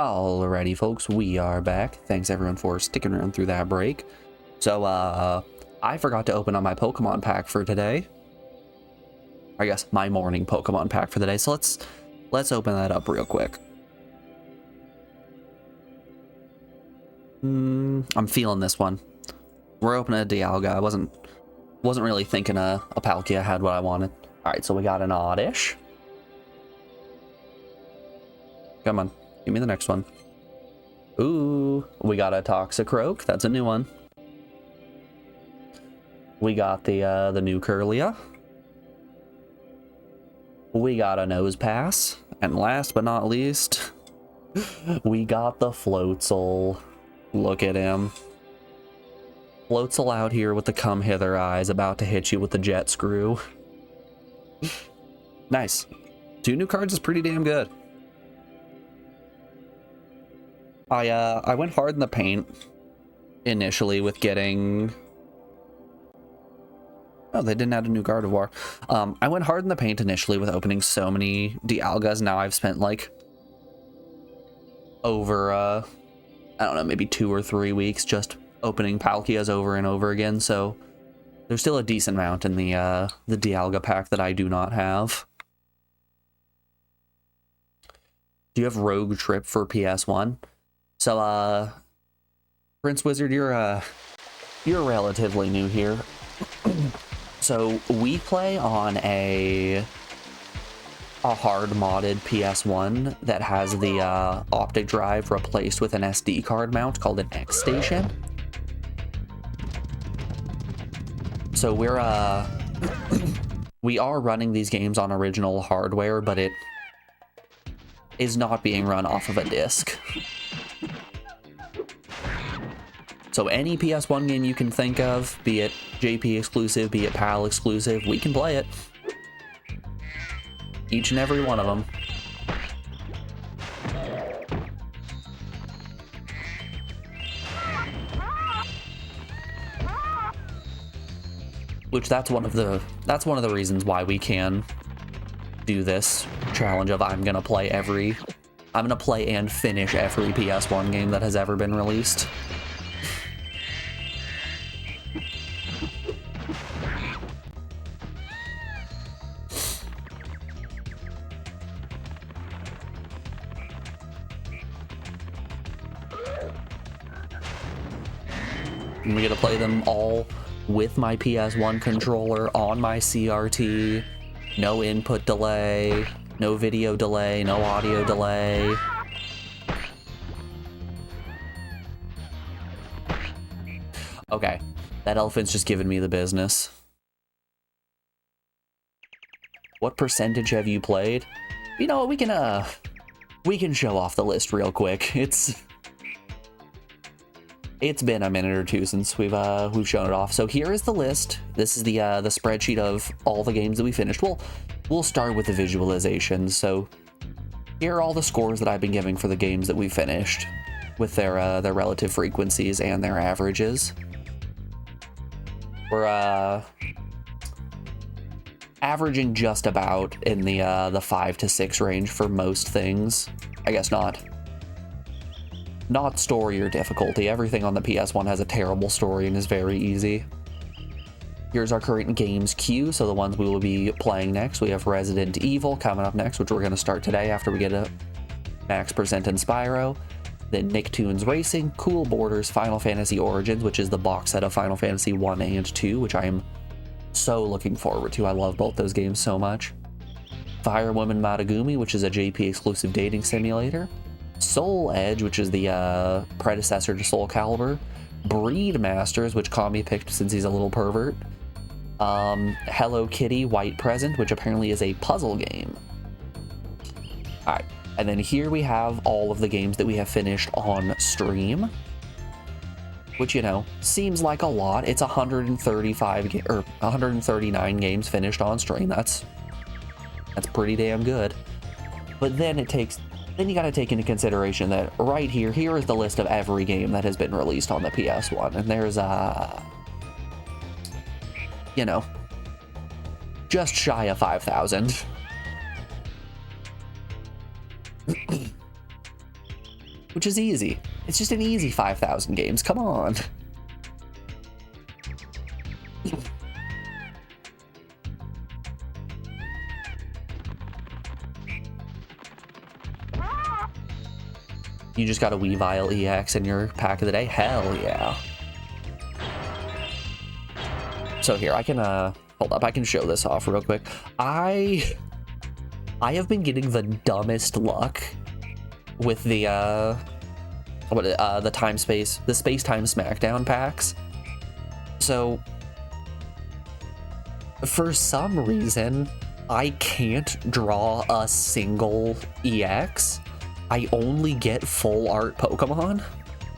Speaker 1: Alrighty, folks, we are back. Thanks everyone for sticking around through that break. So, I forgot to open up my Pokemon pack for today. I guess my morning Pokemon pack for the day. So let's open that up real quick. I'm feeling this one. We're opening a Dialga. I wasn't really thinking a Palkia had what I wanted. All right, so we got an Oddish. Come on. Give me the next one. Ooh, we got a Toxicroak. That's a new one. We got the new Curlia. We got a Nosepass. And last but not least, we got the Floatzel. Look at him. Floatzel out here with the come hither eyes, about to hit you with the jet screw. Nice. 2 new cards is pretty damn good. I went hard in the paint initially with getting... Oh, they didn't add a new Gardevoir. I went hard in the paint initially with opening so many Dialgas. Now I've spent like over, I don't know, maybe 2 or 3 weeks just opening Palkias over and over again. So there's still a decent amount in the Dialga pack that I do not have. Do you have Rogue Trip for PS1? So, Prince Wizard, you're relatively new here. So we play on a hard modded PS1 that has the optic drive replaced with an SD card mount called an X Station. So we are running these games on original hardware, but it is not being run off of a disc. So any PS1 game you can think of, be it JP exclusive, be it PAL exclusive, we can play it. Each and every one of them. Which that's one of the reasons why we can do this challenge of I'm gonna play and finish every PS1 game that has ever been released. And we get to play them all with my PS1 controller on my CRT. No input delay, no video delay, no audio delay. Okay, that elephant's just giving me the business. What percentage have you played? You know, we can we can show off the list real quick. It's been a minute or two since we've shown it off. So here is the list. This is the spreadsheet of all the games that we finished. We'll start with the visualization. So here are all the scores that I've been giving for the games that we finished, with their relative frequencies and their averages. We're averaging just about in the 5 to 6 range for most things. I guess not story or difficulty. Everything on the PS1 has a terrible story and is very easy. Here's our current games queue, so the ones we will be playing next. We have Resident Evil coming up next, which we're going to start today after we get a Max Percent in Spyro. Then Nicktoons Racing, Cool Borders, Final Fantasy Origins, which is the box set of Final Fantasy 1 and 2, which I am so looking forward to. I love both those games so much. Firewoman Matagumi, which is a JP exclusive dating simulator. Soul Edge, which is the predecessor to Soul Calibur. Breed Masters, which Kami picked since he's a little pervert. Hello Kitty White Present, which apparently is a puzzle game. Alright, and then here we have all of the games that we have finished on stream, which, you know, seems like a lot. It's 139 games finished on stream. That's pretty damn good. But then then you got to take into consideration that right here is the list of every game that has been released on the PS1, and there's you know, just shy of 5,000. Which is easy. It's just an easy 5,000 games. Come on. You just got a Weavile EX in your pack of the day? Hell yeah. So here, I can, hold up, I can show this off real quick. I have been getting the dumbest luck with the Space-Time Smackdown packs. So, for some reason, I can't draw a single EX. I only get full art Pokemon.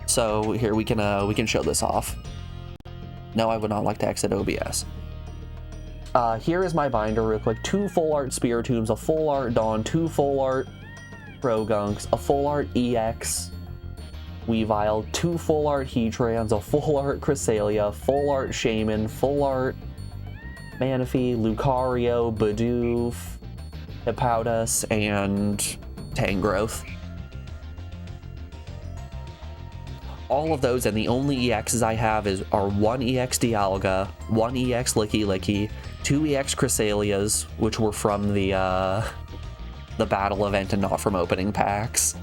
Speaker 1: So here we can show this off. No, I would not like to exit OBS. Here is my binder real quick. 2 full art Spiritombs, a full art Dawn, 2 full art Trogunks, a full art EX Weavile, 2 full art Heatrans, a full art Cresselia, full art Shaman, full art Manaphy, Lucario, Bidoof, Hippowdus, and Tangrowth. All of those, and the only EXs I have are 1 EX Dialga, 1 EX Licky Licky, 2 EX Cresselias, which were from the battle event and not from opening packs.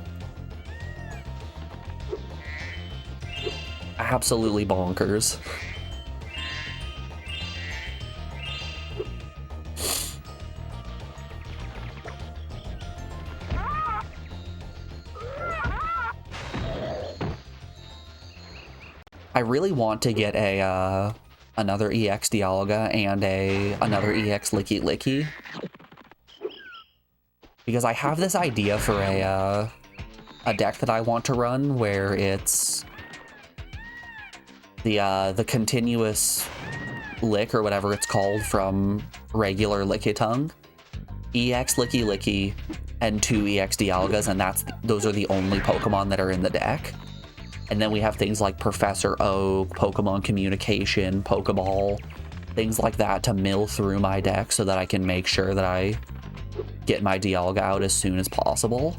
Speaker 1: Absolutely bonkers. I really want to get another EX Dialga and another EX Licky Licky, because I have this idea for a deck that I want to run where it's the continuous lick, or whatever it's called, from regular Lickitung, EX Licky Licky, and 2 EX Dialgas, and those are the only Pokemon that are in the deck. And then we have things like Professor Oak, Pokemon Communication, Pokeball, things like that to mill through my deck so that I can make sure that I get my Dialga out as soon as possible.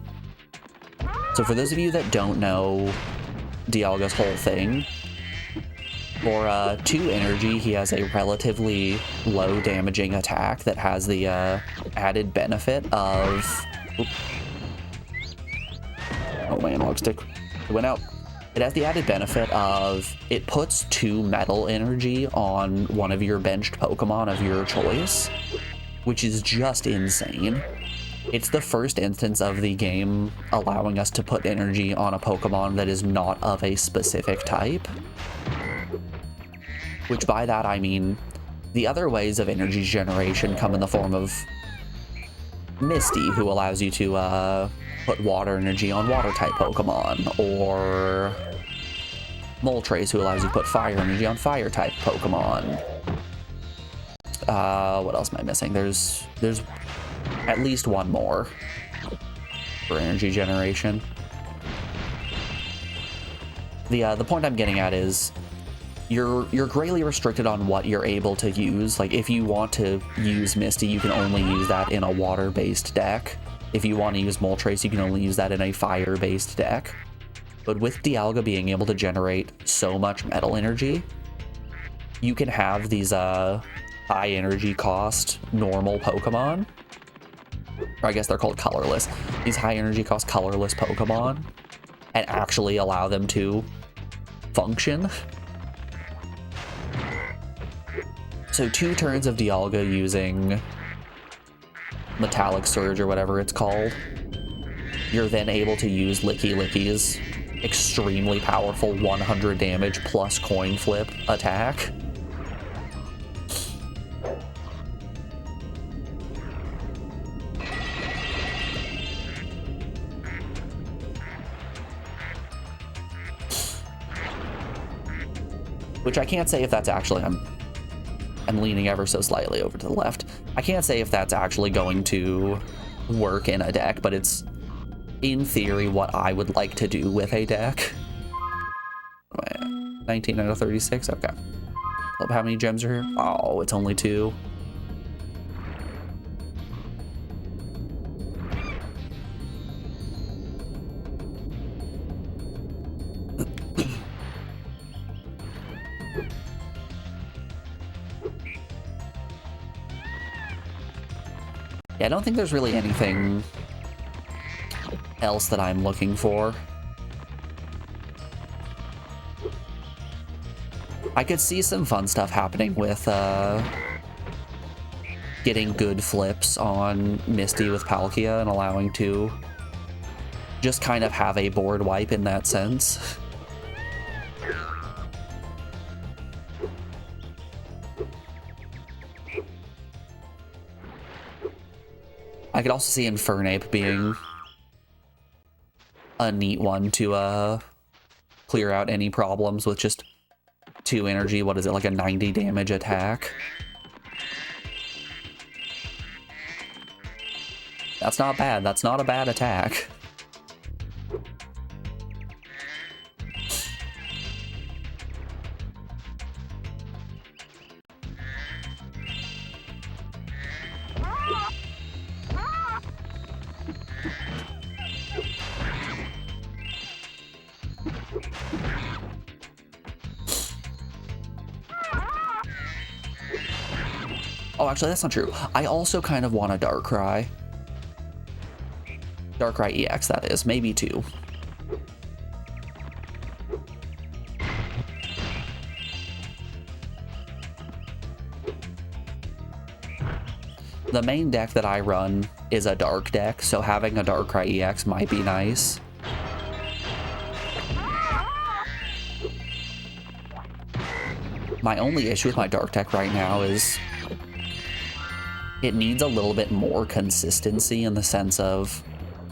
Speaker 1: So for those of you that don't know Dialga's whole thing, for 2 energy, he has a relatively low damaging attack that has the added benefit of... Oop. Oh, my analog stick. It went out. It has the added benefit of it puts 2 metal energy on one of your benched Pokemon of your choice, which is just insane. It's the first instance of the game allowing us to put energy on a Pokemon that is not of a specific type. Which by that I mean, the other ways of energy generation come in the form of Misty, who allows you to put water energy on water-type Pokemon, or Moltres, who allows you to put fire energy on fire-type Pokemon. What else am I missing? There's at least one more for energy generation. The point I'm getting at is you're greatly restricted on what you're able to use. Like, if you want to use Misty, you can only use that in a water-based deck. If you want to use Moltres, you can only use that in a fire-based deck. But with Dialga being able to generate so much metal energy, you can have these high energy cost normal Pokemon, or I guess they're called colorless, these high energy cost colorless Pokemon, and actually allow them to function. So 2 turns of Dialga using Metallic Surge or whatever it's called, you're then able to use Licky Licky's extremely powerful 100 damage plus coin flip attack. Which I can't say if that's actually, I'm leaning ever so slightly over to the left. I can't say if that's actually going to work in a deck, but it's in theory what I would like to do with a deck. 19 out of 36, okay. How many gems are here? Oh, it's only 2. Yeah, I don't think there's really anything else that I'm looking for. I could see some fun stuff happening with getting good flips on Misty with Palkia and allowing to just kind of have a board wipe in that sense. I could also see Infernape being a neat one to clear out any problems with just 2 energy. What is it, like a 90 damage attack? That's not bad. That's not a bad attack. Oh, actually, that's not true. I also kind of want a Darkrai. Darkrai EX, that is. Maybe 2. The main deck that I run is a Dark deck, so having a Darkrai EX might be nice. My only issue with my Dark deck right now is it needs a little bit more consistency in the sense of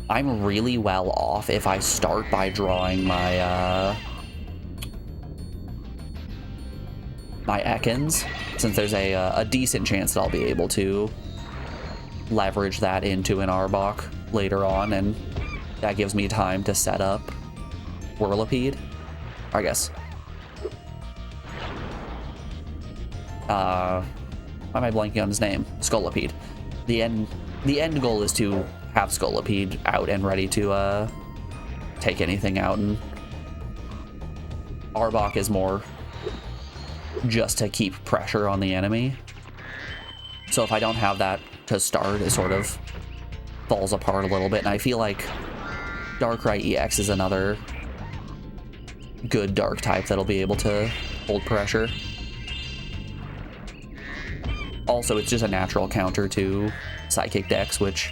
Speaker 1: I'm really well off if I start by drawing my my Ekans, since there's a decent chance that I'll be able to leverage that into an Arbok later on, and that gives me time to set up Whirlipede, I guess. Why am I blanking on his name? Scolipede. The end goal is to have Scolipede out and ready to take anything out, and Arbok is more just to keep pressure on the enemy. So if I don't have that to start, it sort of falls apart a little bit, and I feel like Darkrai EX is another good Dark type that'll be able to hold pressure. Also, it's just a natural counter to Psychic decks, which,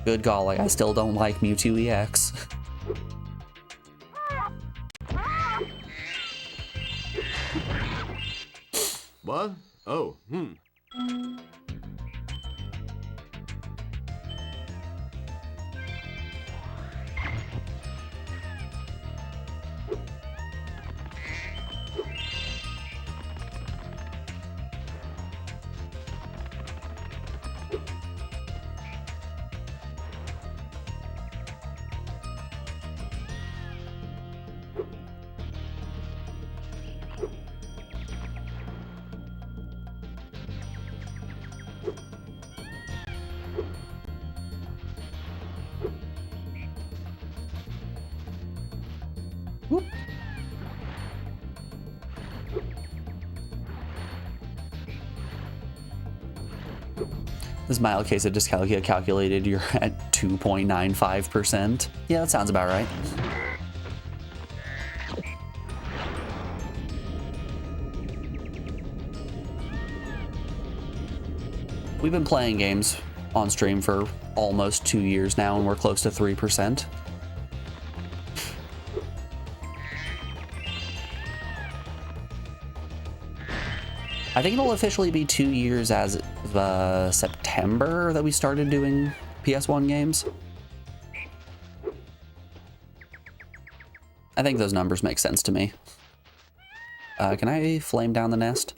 Speaker 1: good golly, I still don't like Mewtwo EX.
Speaker 4: What? Oh,
Speaker 1: Whoop. This mild case of dyscalculia calculated you're at 2.95%. Yeah, that sounds about right. We've been playing games on stream for almost 2 years now, and we're close to 3%. I think it'll officially be 2 years as of September that we started doing PS1 games. I think those numbers make sense to me. Can I flame down the nest?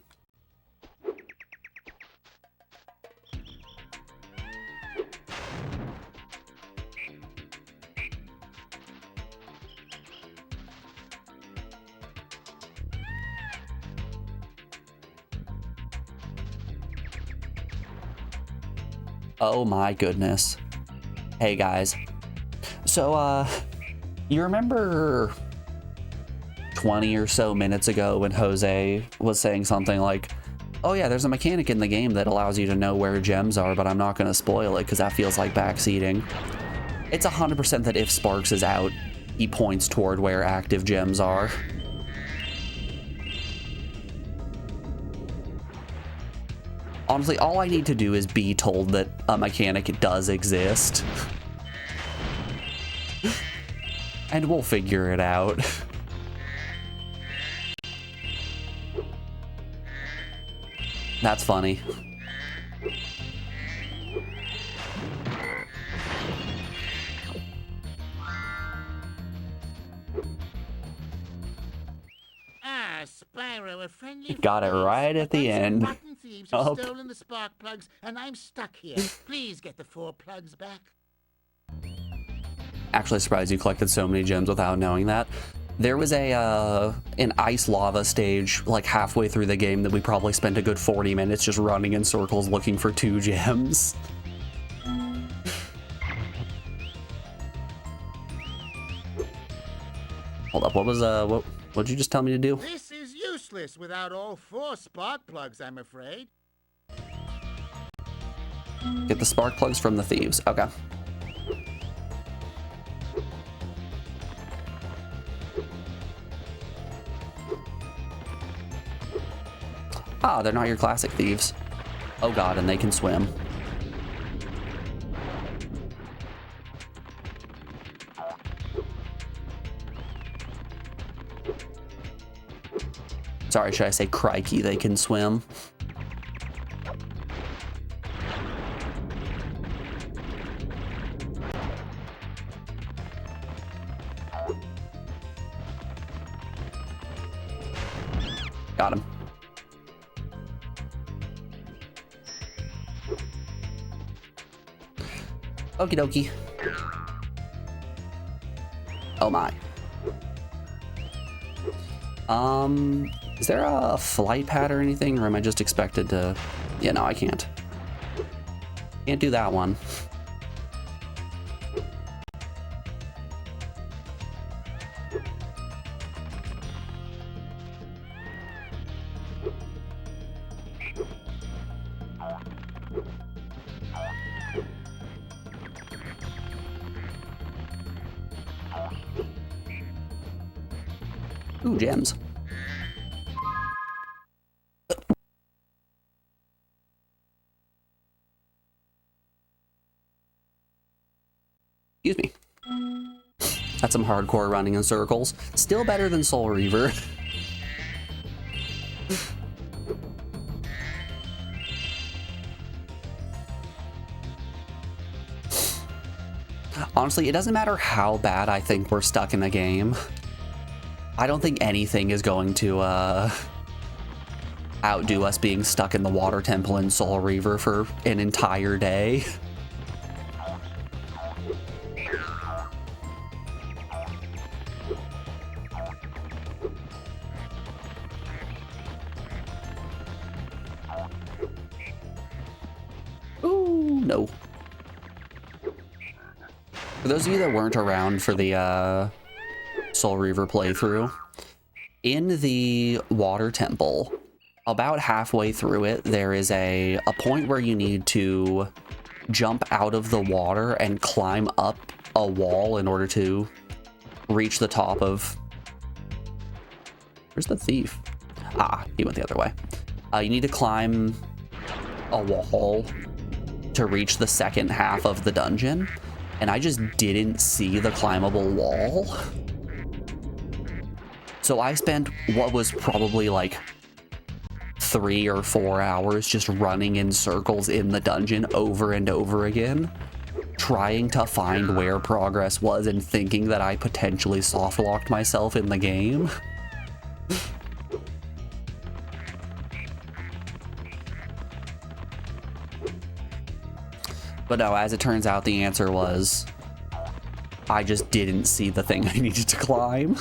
Speaker 1: Oh my goodness. Hey guys. So, you remember 20 or so minutes ago when Jose was saying something like, oh yeah, there's a mechanic in the game that allows you to know where gems are, but I'm not going to spoil it because that feels like backseating. It's 100% that if Sparks is out, he points toward where active gems are. Honestly, all I need to do is be told that a mechanic does exist. And we'll figure it out. That's funny.
Speaker 5: Spyro, a friendly
Speaker 1: Got it right at the end.
Speaker 5: Rotten thieves have stolen the spark plugs, and I'm stuck here. Please get the 4 plugs back.
Speaker 1: Actually surprised you collected so many gems without knowing that. There was an ice lava stage like halfway through the game that we probably spent a good 40 minutes just running in circles looking for 2 gems. Hold up, what was what'd you just tell me to do?
Speaker 5: This is useless without all 4 spark plugs, I'm afraid.
Speaker 1: Get the spark plugs from the thieves. Okay. Ah, they're not your classic thieves. Oh god, and they can swim. Sorry, should I say crikey, they can swim? Got him. Okie dokie. Oh my. Is there a flight pad or anything, or am I just expected to... Yeah, no, I can't. Can't do that one. Ooh, gems. Excuse me. That's some hardcore running in circles. Still better than Soul Reaver. Honestly, it doesn't matter how bad I think we're stuck in the game. I don't think anything is going to outdo us being stuck in the water temple in Soul Reaver for an entire day. Ooh, no. For those of you that weren't around for the Soul Reaver playthrough. In the water temple, about halfway through it, there is a point where you need to jump out of the water and climb up a wall in order to reach the top of... Where's the thief? Ah, he went the other way. You need to climb a wall to reach the second half of the dungeon, and I just didn't see the climbable wall. So I spent what was probably like 3 or 4 hours just running in circles in the dungeon over and over again, trying to find where progress was and thinking that I potentially soft-locked myself in the game. But no, as it turns out, the answer was I just didn't see the thing I needed to climb.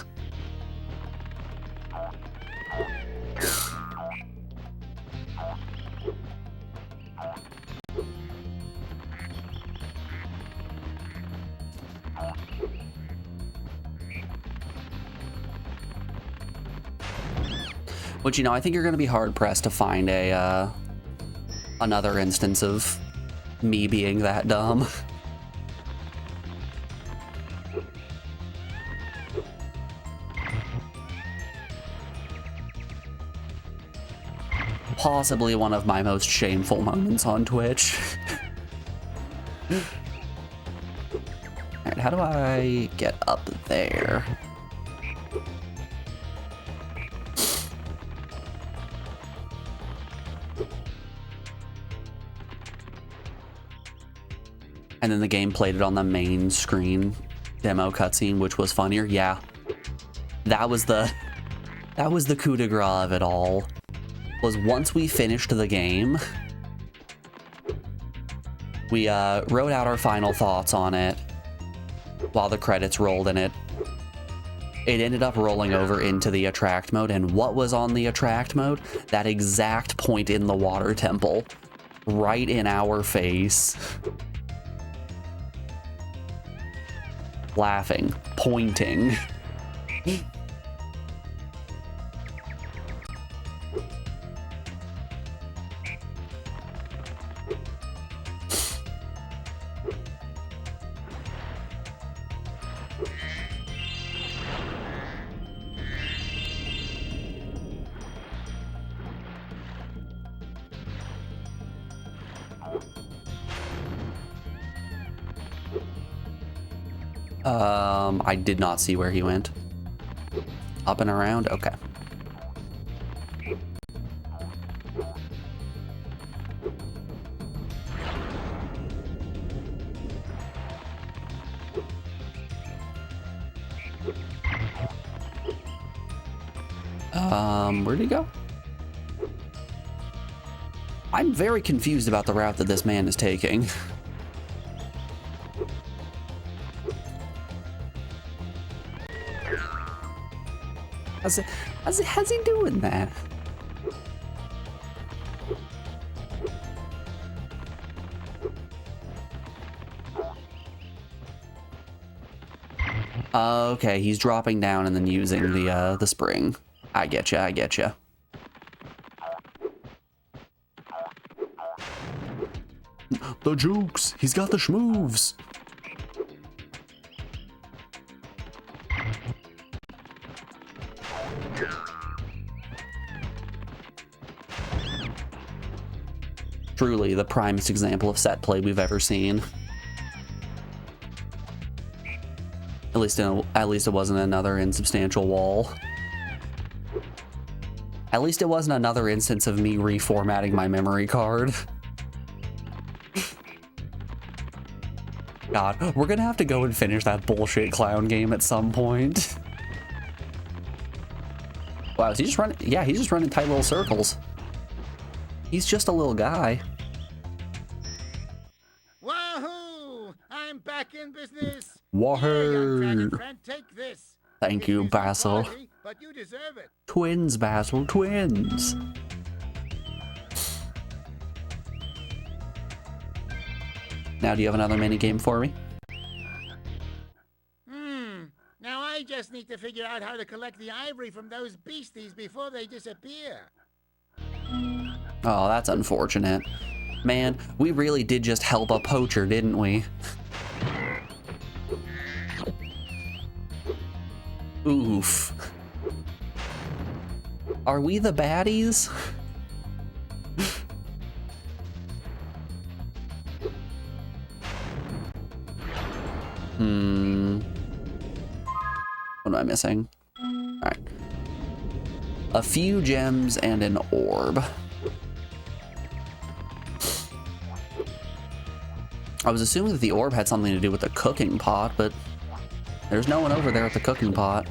Speaker 1: Which, you know, I think you're going to be hard-pressed to find a another instance of me being that dumb. Possibly one of my most shameful moments on Twitch. Alright, how do I get up there? And then the game played it on the main screen demo cutscene, which was funnier. Yeah, that was the coup de grace of it all. Was once we finished the game, we wrote out our final thoughts on it while the credits rolled, and it ended up rolling over into the attract mode. And what was on the attract mode? That exact point in the water temple, right in our face. Laughing, pointing. I did not see where he went. Up and around? Okay. Where'd he go? I'm very confused about the route that this man is taking. How's he doing that? Okay, he's dropping down and then using the spring. I getcha, I getcha. The jukes! He's got the schmoves! Truly the primest example of set play we've ever seen. At least it wasn't another insubstantial wall. At least it wasn't another instance of me reformatting my memory card. God, we're gonna have to go and finish that bullshit clown game at some point. Wow, is he just running? Yeah, he's just running tight little circles. He's just a little guy.
Speaker 5: Wahoo! I'm back in business.
Speaker 1: Wahoo!
Speaker 5: Here, young dragon friend, take this.
Speaker 1: Thank you,
Speaker 5: This is a
Speaker 1: Basil.
Speaker 5: party, but you deserve it.
Speaker 1: Twins, Basil, twins. Now, do you have another mini game for me?
Speaker 5: Now I I just need to figure out how to collect the ivory from those beasties before they disappear.
Speaker 1: Oh, that's unfortunate. Man, we really did just help a poacher, didn't we? Oof. Are we the baddies? What am I missing? Alright. A few gems and an orb. I was assuming that the orb had something to do with the cooking pot, but there's no one over there at the cooking pot.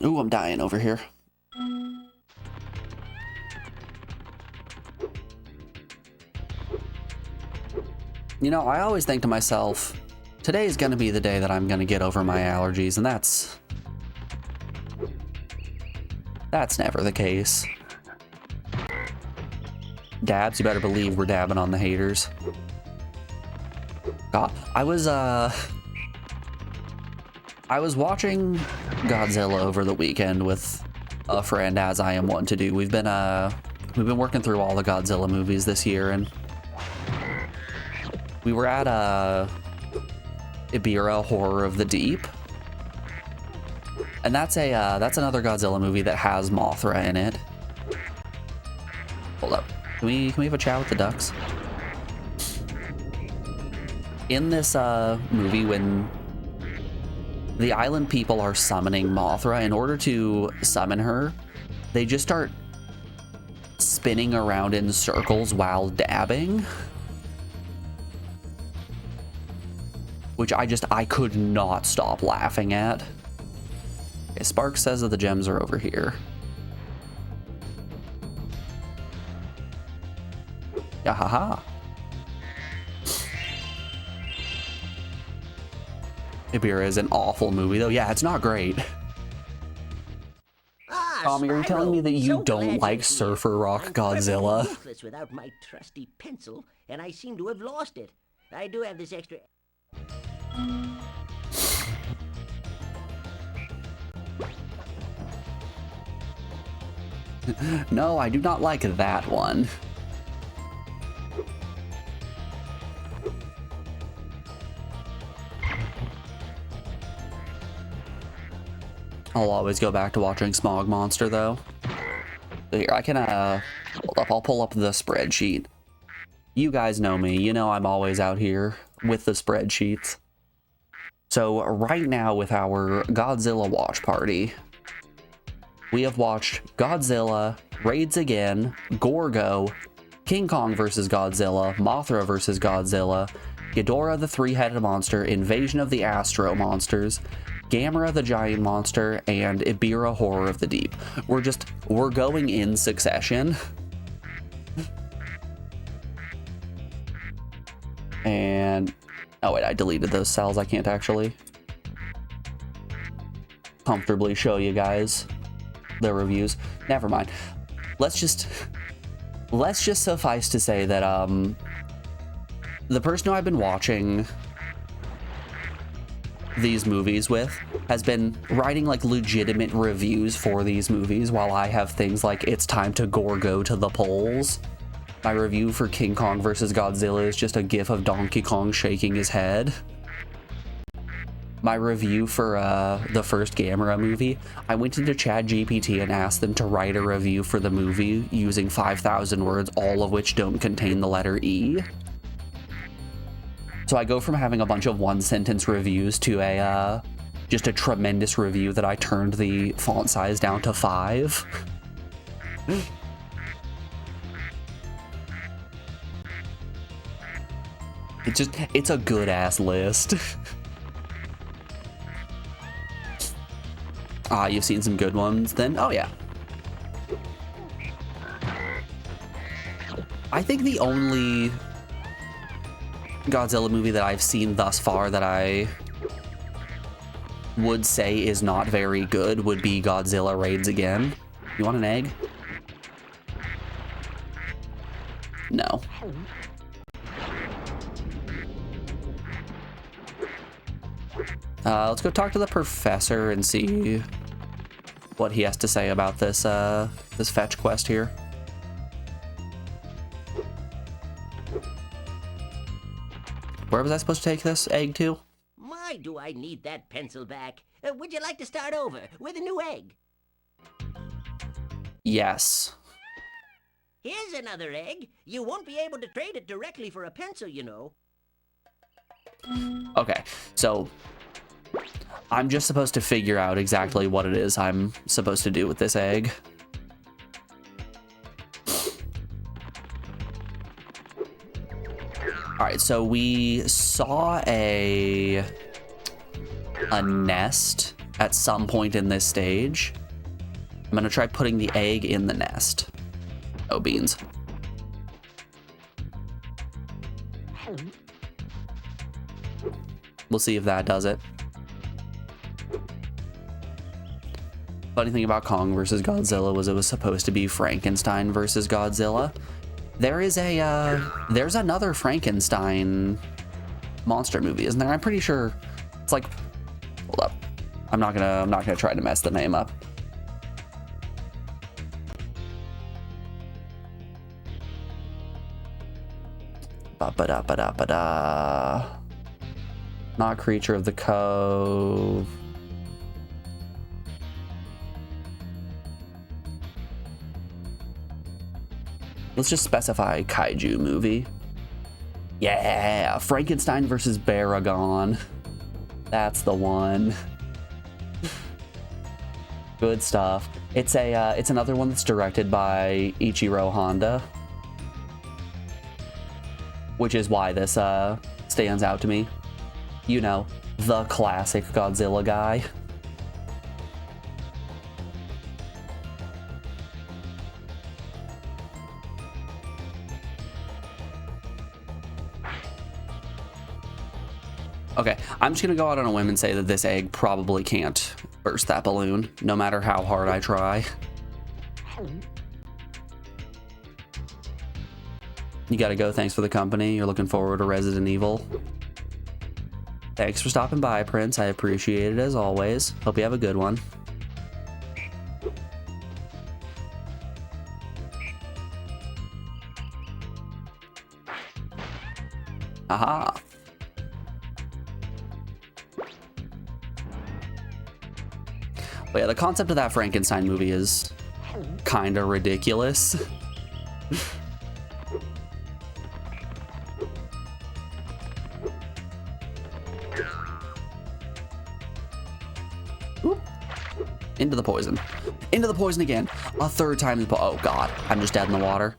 Speaker 1: Ooh, I'm dying over here. You know, I always think to myself, today's gonna be the day that I'm gonna get over my allergies, and that's never the case. Dabs, you better believe we're dabbing on the haters. God, I was watching Godzilla over the weekend with a friend, as I am wont to do. We've been working through all the Godzilla movies this year, and we were at Ibira Horror of the Deep, and that's another Godzilla movie that has Mothra in it. Hold up, can we have a chat with the ducks? In this movie, when the island people are summoning Mothra, in order to summon her, they just start spinning around in circles while dabbing. Which I could not stop laughing at. Okay, Spark says that the gems are over here. Yahaha. Ibira is an awful movie, though. Yeah, it's not great. Tommy, are you telling me that you don't like Surfer Rock Godzilla?
Speaker 6: I'm useless without my trusty pencil, and I seem to have lost it. I do have this extra...
Speaker 1: No, I do not like that one. I'll always go back to watching Smog Monster, though. So here, I can, hold up, I'll pull up the spreadsheet. You guys know me, you know I'm always out here with the spreadsheets. So right now with our Godzilla watch party, we have watched Godzilla, Raids Again, Gorgo, King Kong vs. Godzilla, Mothra vs. Godzilla, Ghidorah the Three-Headed Monster, Invasion of the Astro Monsters, Gamera the Giant Monster, and Ibira Horror of the Deep. We're going in succession. And, oh wait, I deleted those cells. I can't actually comfortably show you guys the reviews. Never mind. Let's just suffice to say that, the person who I've been watching these movies with has been writing like legitimate reviews for these movies, while I have things like It's Time to Gorgo to the polls. My review for King Kong vs. Godzilla is just a gif of Donkey Kong shaking his head. My review for the first Gamera movie, I went into ChatGPT and asked them to write a review for the movie using 5,000 words, all of which don't contain the letter E. So I go from having a bunch of one-sentence reviews to just a tremendous review that I turned the font size down to 5. It's a good-ass list. You've seen some good ones then? Oh, yeah. I think the only Godzilla movie that I've seen thus far that I would say is not very good would be Godzilla Raids Again. You want an egg? No. Let's go talk to the professor and see what he has to say about this this fetch quest here. Where was I supposed to take this egg to?
Speaker 6: My, do I need that pencil back. Would you like to start over with a new egg?
Speaker 1: Yes.
Speaker 6: Here's another egg. You won't be able to trade it directly for a pencil, you know.
Speaker 1: Okay, so I'm just supposed to figure out exactly what it is I'm supposed to do with this egg. All right, so we saw a nest at some point in this stage. I'm gonna try putting the egg in the nest. Oh, beans. We'll see if that does it. Funny thing about Kong versus Godzilla was it was supposed to be Frankenstein versus Godzilla. There is a, there's another Frankenstein monster movie, isn't there? I'm pretty sure it's like, hold up. I'm not gonna try to mess the name up. Ba-ba-da-ba-da-ba-da. Not Creature of the Cove. Let's just specify kaiju movie. Yeah, Frankenstein versus Baragon. That's the one. Good stuff. It's another one that's directed by Ichiro Honda, which is why this stands out to me. You know, the classic Godzilla guy. Okay, I'm just gonna go out on a whim and say that this egg probably can't burst that balloon, no matter how hard I try. You gotta go, thanks for the company. You're looking forward to Resident Evil. Thanks for stopping by, Prince. I appreciate it as always. Hope you have a good one. Aha. But yeah, the concept of that Frankenstein movie is kind of ridiculous. Oop. Into the poison. Into the poison again. A third time. Oh god, I'm just dead in the water.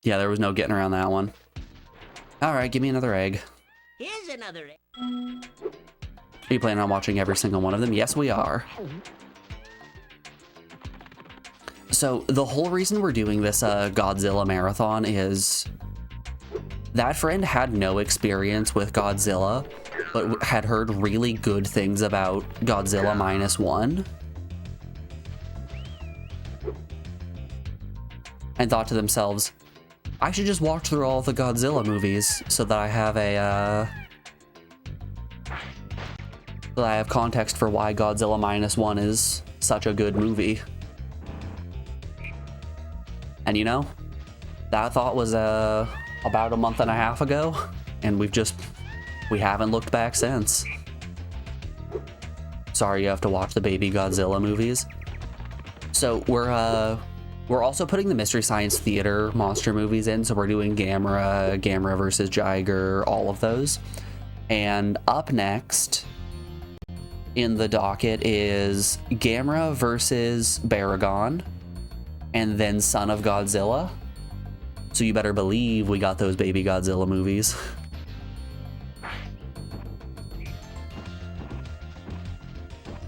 Speaker 1: Yeah, there was no getting around that one. All right, give me another egg.
Speaker 6: Here's another egg.
Speaker 1: Are you planning on watching every single one of them? Yes, we are. So the whole reason we're doing this Godzilla marathon is that friend had no experience with Godzilla, but had heard really good things about Godzilla -1. And thought to themselves, I should just watch through all the Godzilla movies so that I have a, so that I have context for why Godzilla -1 is such a good movie. And you know, that thought was about a month and a half ago, and we haven't looked back since. Sorry you have to watch the baby Godzilla movies. So we're also putting the Mystery Science Theater monster movies in, so we're doing Gamera versus Jiger, all of those. And up next in the docket is Gamera versus Baragon, and then Son of Godzilla. So you better believe we got those baby Godzilla movies.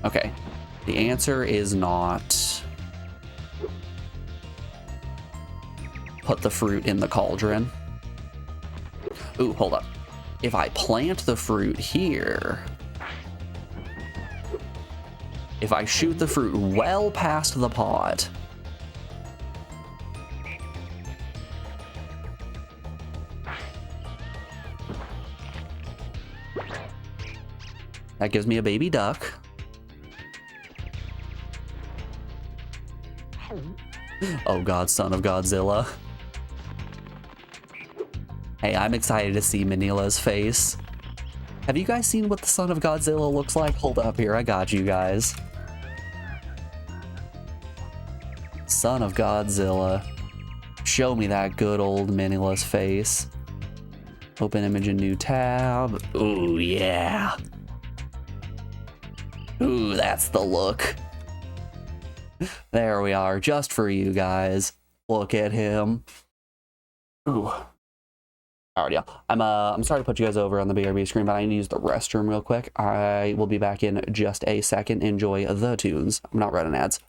Speaker 1: Okay, the answer is not put the fruit in the cauldron. Ooh, hold up. If I plant the fruit here, if I shoot the fruit well past the pot, that gives me a baby duck. Oh god, son of Godzilla. Hey, I'm excited to see Manila's face. Have you guys seen what the son of Godzilla looks like? Hold up here, I got you guys. Son of Godzilla. Show me that good old Manila's face. Open image in new tab. Ooh, yeah. Ooh, that's the look. There we are, just for you guys. Look at him. Ooh. Alright, yeah. I'm sorry to put you guys over on the BRB screen, but I need to use the restroom real quick. I will be back in just a second. Enjoy the tunes. I'm not running ads.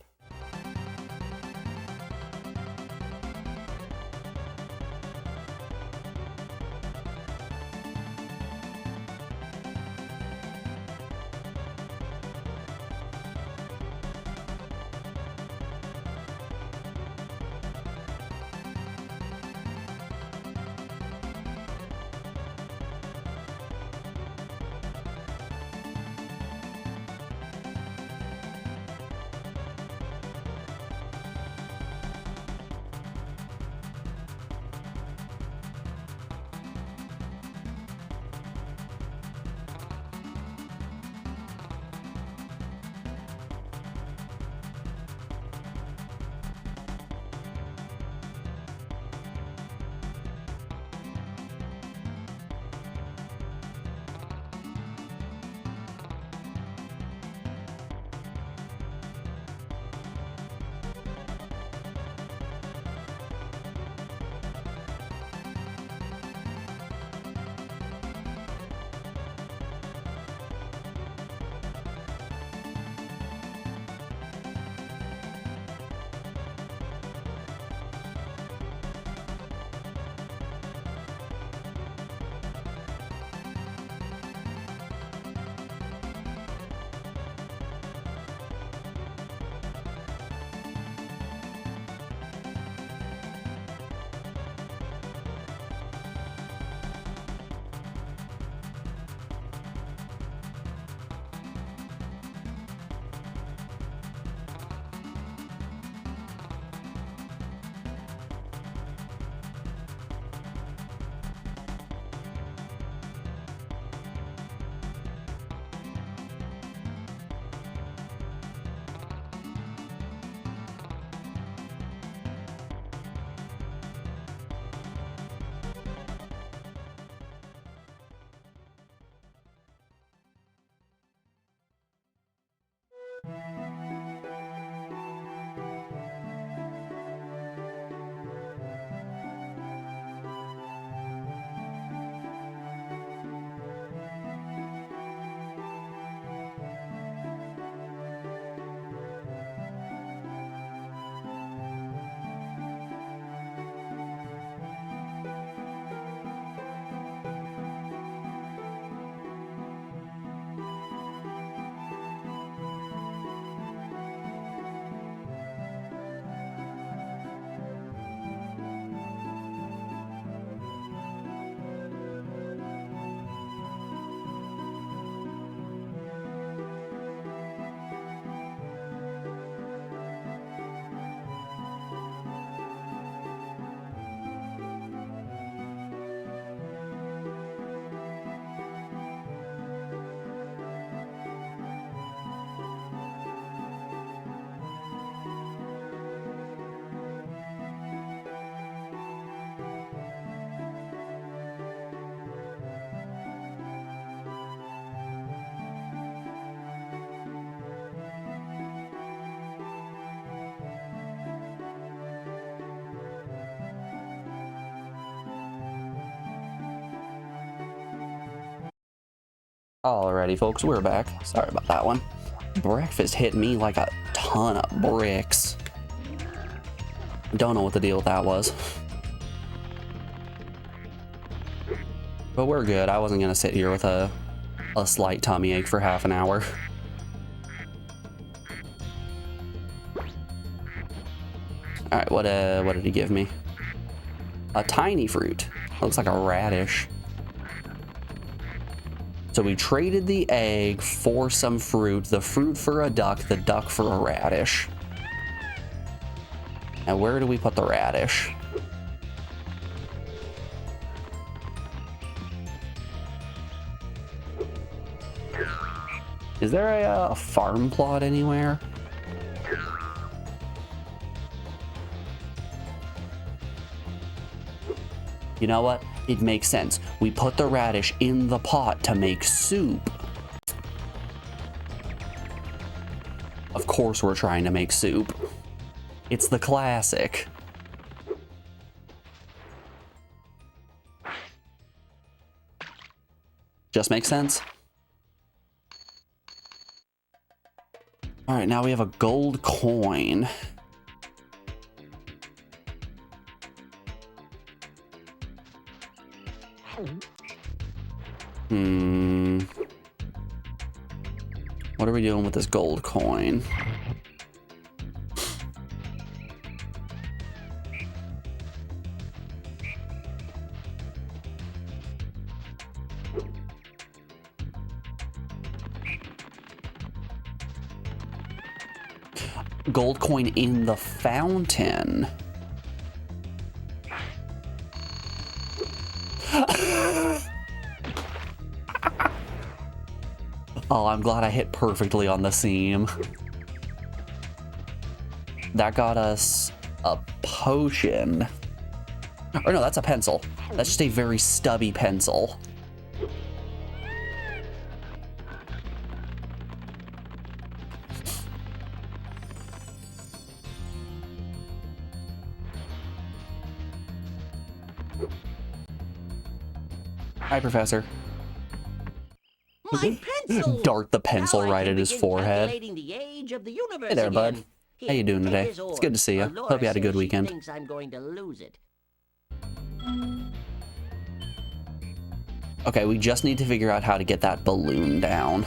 Speaker 1: Alrighty, folks, we're back. Sorry about that one. Breakfast hit me like a ton of bricks. Don't know what the deal with that was. But we're good. I wasn't gonna sit here with a slight tummy ache for half an hour. All right, what did he give me? A tiny fruit. Looks like a radish. So we traded the egg for some fruit, the fruit for a duck, the duck for a radish. And where do we put the radish? Is there a farm plot anywhere? You know what? It makes sense. We put the radish in the pot to make soup. Of course we're trying to make soup. It's the classic. Just makes sense. All right, now we have a gold coin. What are we doing with this gold coin? Gold coin in the fountain. Oh, I'm glad I hit perfectly on the seam. That got us a potion. Or no, that's a pencil. That's just a very stubby pencil. Hi, Professor.
Speaker 6: My pencil!
Speaker 1: Dart the pencil
Speaker 6: Now I
Speaker 1: right
Speaker 6: can
Speaker 1: at his
Speaker 6: begin
Speaker 1: forehead.
Speaker 6: calculating the age of the universe
Speaker 1: Hey there, bud.
Speaker 6: again.
Speaker 1: How you doing
Speaker 6: Here,
Speaker 1: today?
Speaker 6: take this
Speaker 1: It's good to see you.
Speaker 6: orb.
Speaker 1: Hope you had a
Speaker 6: Laura
Speaker 1: good
Speaker 6: says she
Speaker 1: weekend.
Speaker 6: thinks I'm going to lose it.
Speaker 1: Okay, we just need to figure out how to get that balloon down.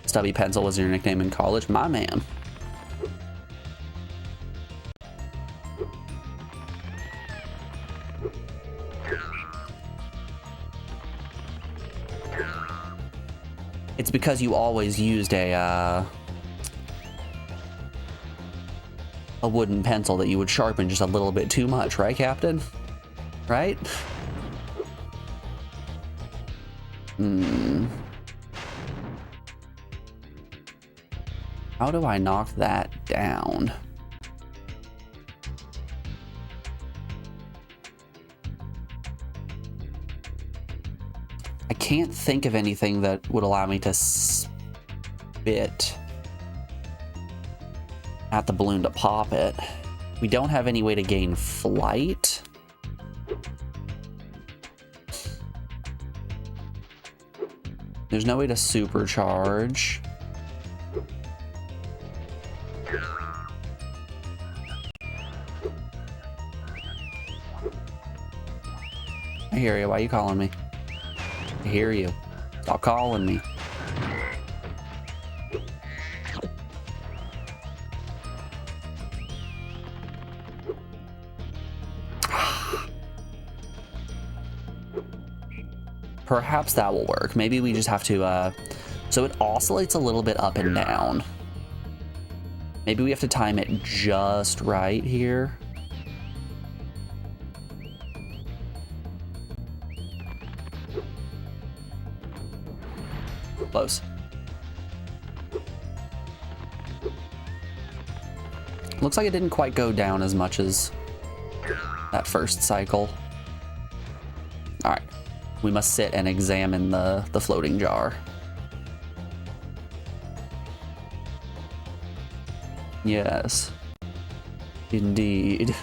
Speaker 1: Stubby Pencil was your nickname in college? My man. It's because you always used a wooden pencil that you would sharpen just a little bit too much, right, Captain? Right? How do I knock that down? I can't think of anything that would allow me to spit at the balloon to pop it. We don't have any way to gain flight. There's no way to supercharge. I hear you. Why are you calling me? I hear you. Stop calling me. Perhaps that will work. Maybe we just have to, so it oscillates a little bit up and down. Maybe we have to time it just right here. Close. Looks like it didn't quite go down as much as that first cycle. All right. We must sit and examine the floating jar. Yes. Indeed.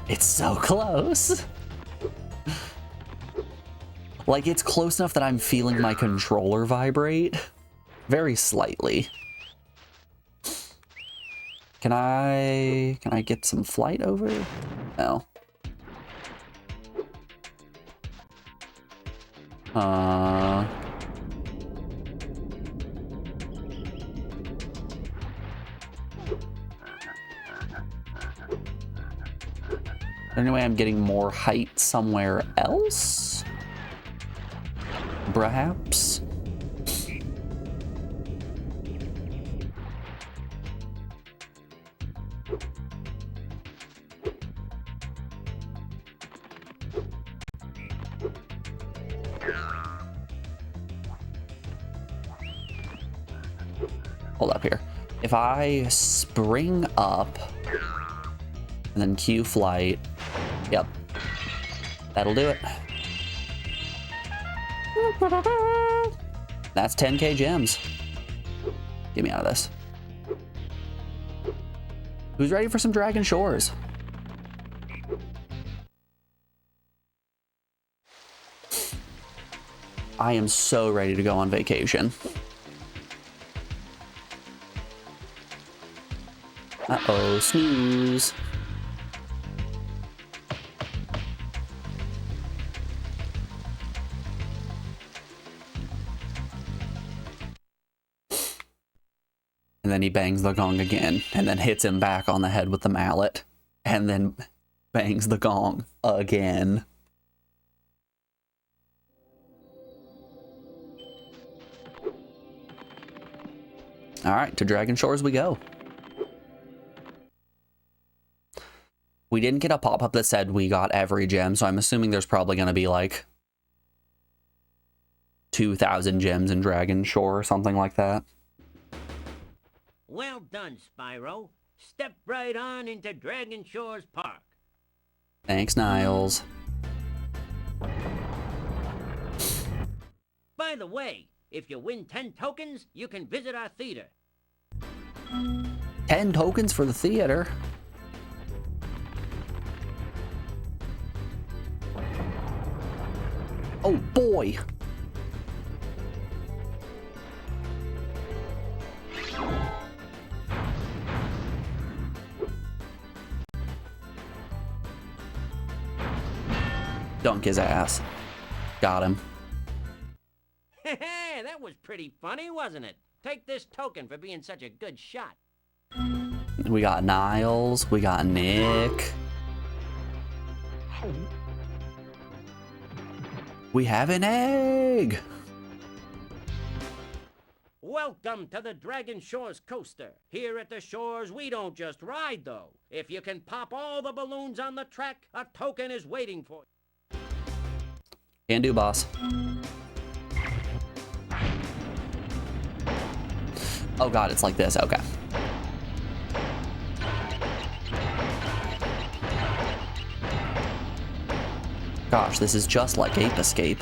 Speaker 1: It's so close. Like, it's close enough that I'm feeling my controller vibrate. Very slightly. Can I get some flight over? No. Anyway, I'm getting more height somewhere else? Perhaps? Hold up here. If I spring up and then Q flight, yep, that'll do it. That's 10k gems. Get me out of this. Who's ready for some Dragon Shores? I am so ready to go on vacation. Uh-oh, snooze. And then he bangs the gong again, and then hits him back on the head with the mallet, and then bangs the gong again. All right, to Dragon Shores we go. We didn't get a pop-up that said we got every gem, so I'm assuming there's probably going to be like 2,000 gems in Dragon Shore or something like that.
Speaker 6: Well done, Spyro. Step right on into Dragon Shores Park.
Speaker 1: Thanks, Niles.
Speaker 6: By the way, if you win 10 tokens, you can visit our theater.
Speaker 1: 10 tokens for the theater? Oh boy! Dunk his ass. Got him.
Speaker 6: Hey, that was pretty funny, wasn't it? Take this token for being such a good shot.
Speaker 1: We got Niles, we got Nick. We have an egg!
Speaker 6: Welcome to the Dragon Shores coaster. Here at the shores, we don't just ride, though. If you can pop all the balloons on the track, a token is waiting for you.
Speaker 1: Can do, boss. Oh god, it's like this. Okay. Gosh, this is just like Ape Escape.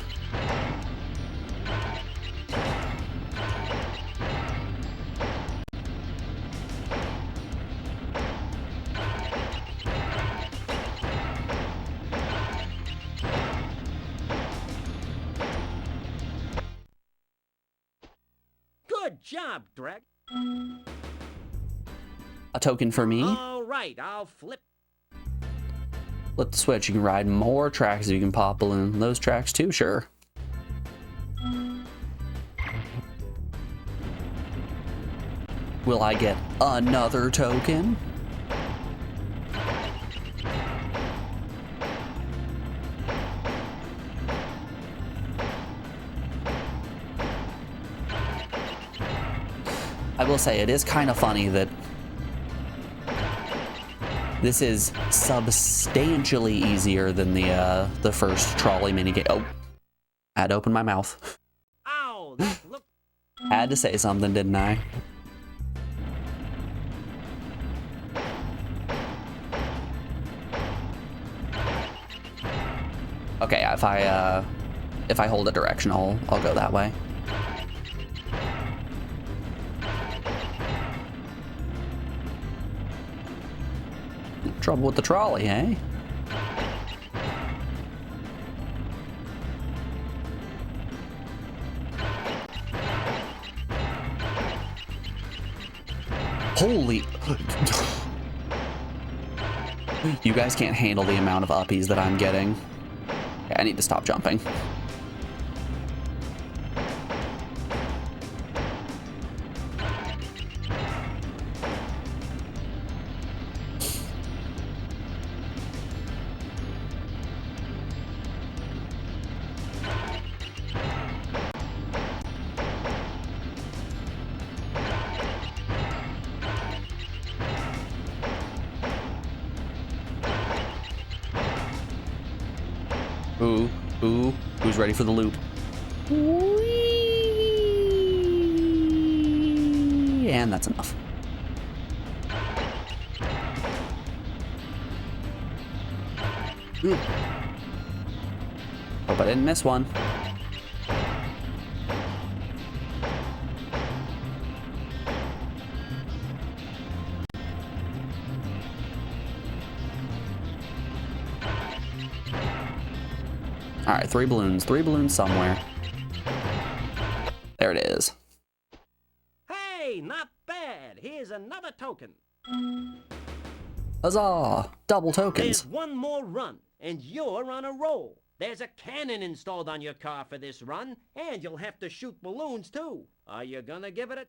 Speaker 6: Good job, Drek.
Speaker 1: A token for me.
Speaker 6: All right, I'll flip.
Speaker 1: Flip the switch. You can ride more tracks. You can pop balloon. Those tracks too, sure. Will I get another token? I will say, it is kind of funny that this is substantially easier than the first trolley minigame. Oh, I had to open my mouth.
Speaker 6: Ow, that looked...
Speaker 1: Had to say something, didn't I? Okay, if I hold a direction, I'll go that way. Trouble with the trolley, eh? Holy... You guys can't handle the amount of uppies that I'm getting. Okay, I need to stop jumping. Who's ready for the loop? Whee! And that's enough. Ooh. Hope I didn't miss one. All right, three balloons somewhere. There it is.
Speaker 6: Hey, not bad. Here's another token.
Speaker 1: Huzzah! Double tokens.
Speaker 6: There's one more run, and you're on a roll. There's a cannon installed on your car for this run, and you'll have to shoot balloons too. Are you gonna give it a...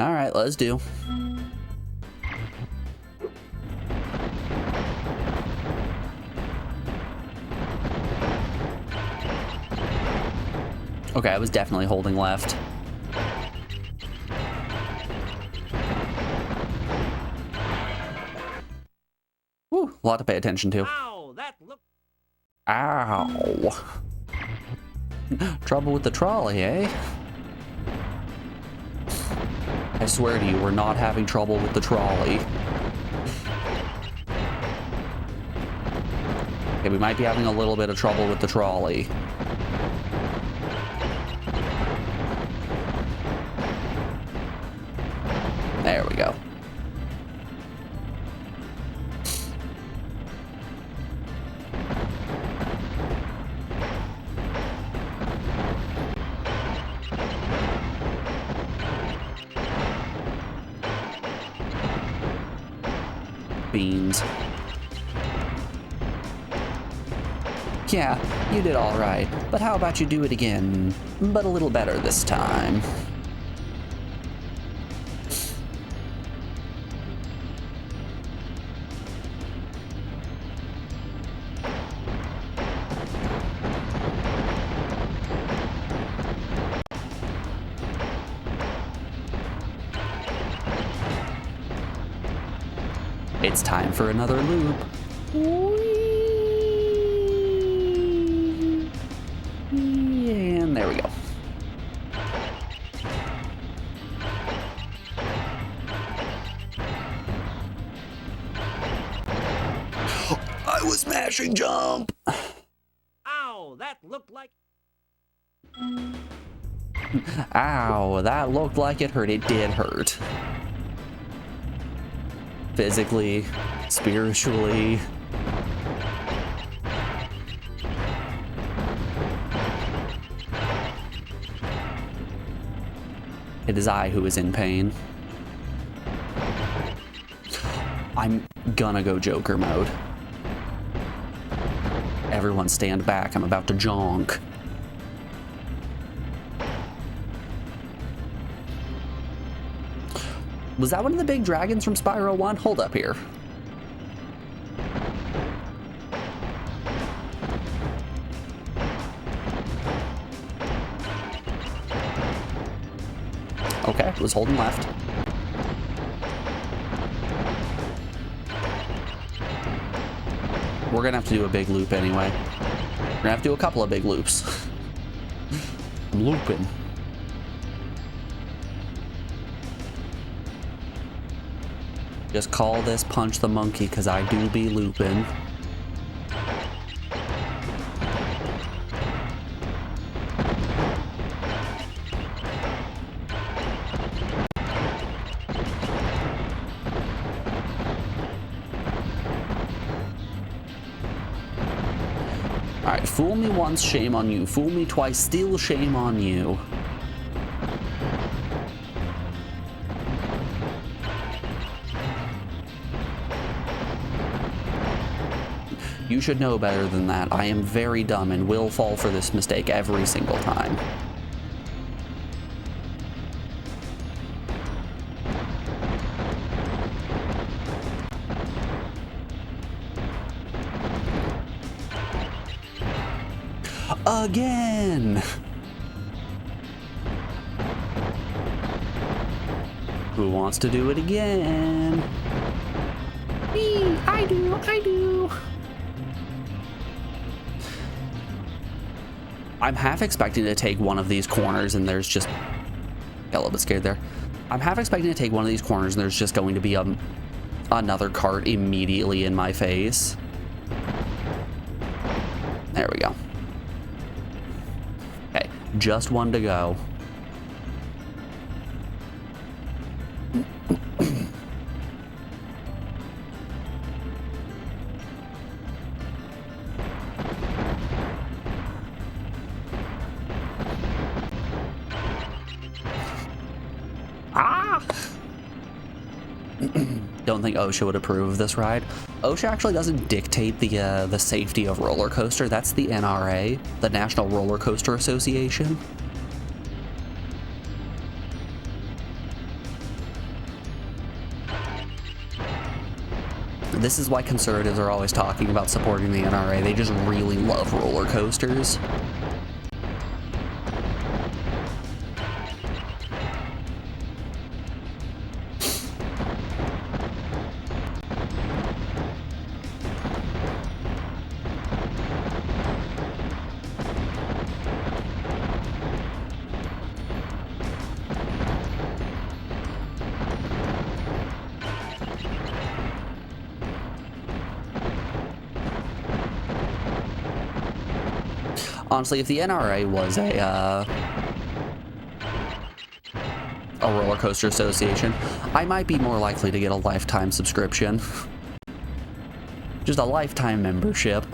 Speaker 1: All right, let's do. Okay, I was definitely holding left. Whew, a lot to pay attention to.
Speaker 6: Ow, that look...
Speaker 1: Ow. Trouble with the trolley, eh? I swear to you, we're not having trouble with the trolley. Okay, we might be having a little bit of trouble with the trolley. There we go. Beans. Yeah, you did all right, but how about you do it again, but a little better this time? It's time for another loop. And there we go. I was mashing jump.
Speaker 6: Ow, that looked like...
Speaker 1: Ow, that looked like it hurt. It did hurt. Physically, spiritually. It is I who is in pain. I'm gonna go Joker mode. Everyone stand back, I'm about to jonk. Was that one of the big dragons from Spyro 1? Hold up here. Okay, was holding left. We're gonna have to do a big loop anyway. We're gonna have to do a couple of big loops. I'm looping. Just call this Punch the Monkey, because I do be looping. Alright, fool me once, shame on you. Fool me twice, still shame on you. You should know better than that. I am very dumb and will fall for this mistake every single time. Again! Who wants to do it again? Me! I do! I'm half expecting to take one of these corners and there's just... Got a little bit scared there. I'm half expecting to take one of these corners and there's just going to be another cart immediately in my face. There we go. Okay, just one to go. Don't think OSHA would approve of this ride. OSHA actually doesn't dictate the safety of roller coaster. That's the NRA, the National Roller Coaster Association. This is why conservatives are always talking about supporting the NRA. They just really love roller coasters. Honestly, if the NRA was a roller coaster association, I might be more likely to get a lifetime subscription. Just a lifetime membership.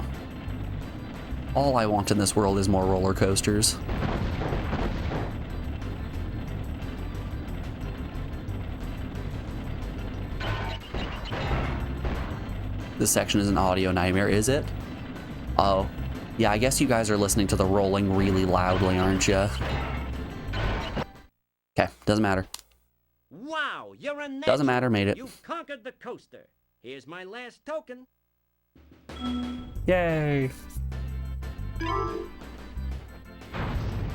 Speaker 1: All I want in this world is more roller coasters. This section is an audio nightmare, is it? Oh. Yeah, I guess you guys are listening to the rolling really loudly, aren't you? Okay, doesn't matter.
Speaker 6: Wow, you're a natural.
Speaker 1: Doesn't matter, made it.
Speaker 6: You conquered the coaster. Here's my last token.
Speaker 1: Yay!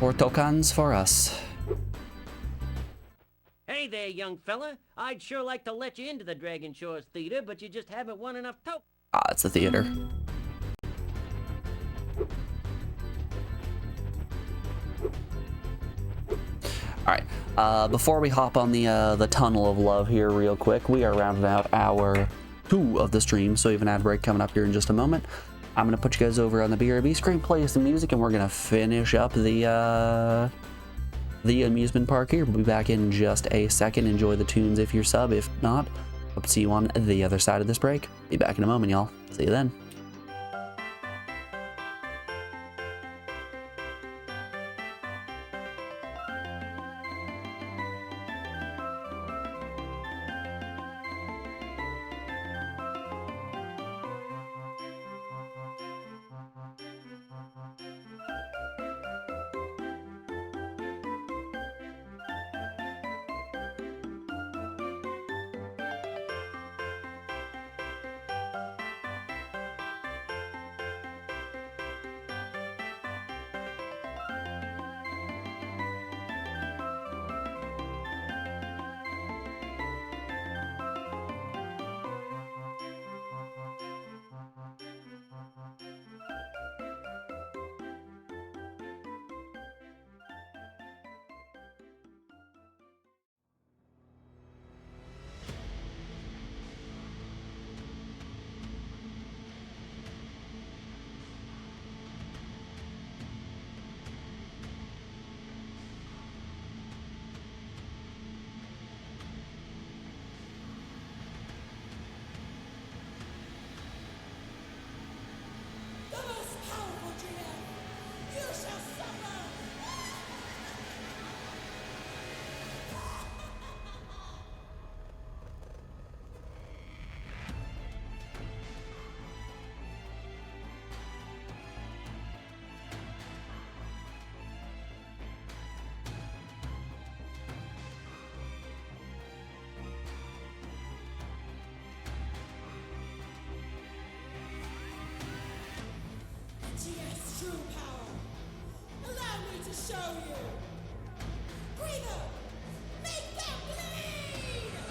Speaker 1: 4 tokens for us.
Speaker 6: Hey there, young fella. I'd sure like to let you into the Dragon Shores Theater, but you just haven't won enough tokens.
Speaker 1: Ah, it's the theater. Alright, before we hop on the tunnel of love here real quick, we are rounding out hour 2 of the stream, so we have an ad break coming up here in just a moment. I'm going to put you guys over on the BRB screen, play some music, and we're going to finish up the amusement park here. We'll be back in just a second. Enjoy the tunes if you're sub. If not, hope to see you on the other side of this break. Be back in a moment, y'all. See you then.
Speaker 7: show you! Ripto, make them bleed!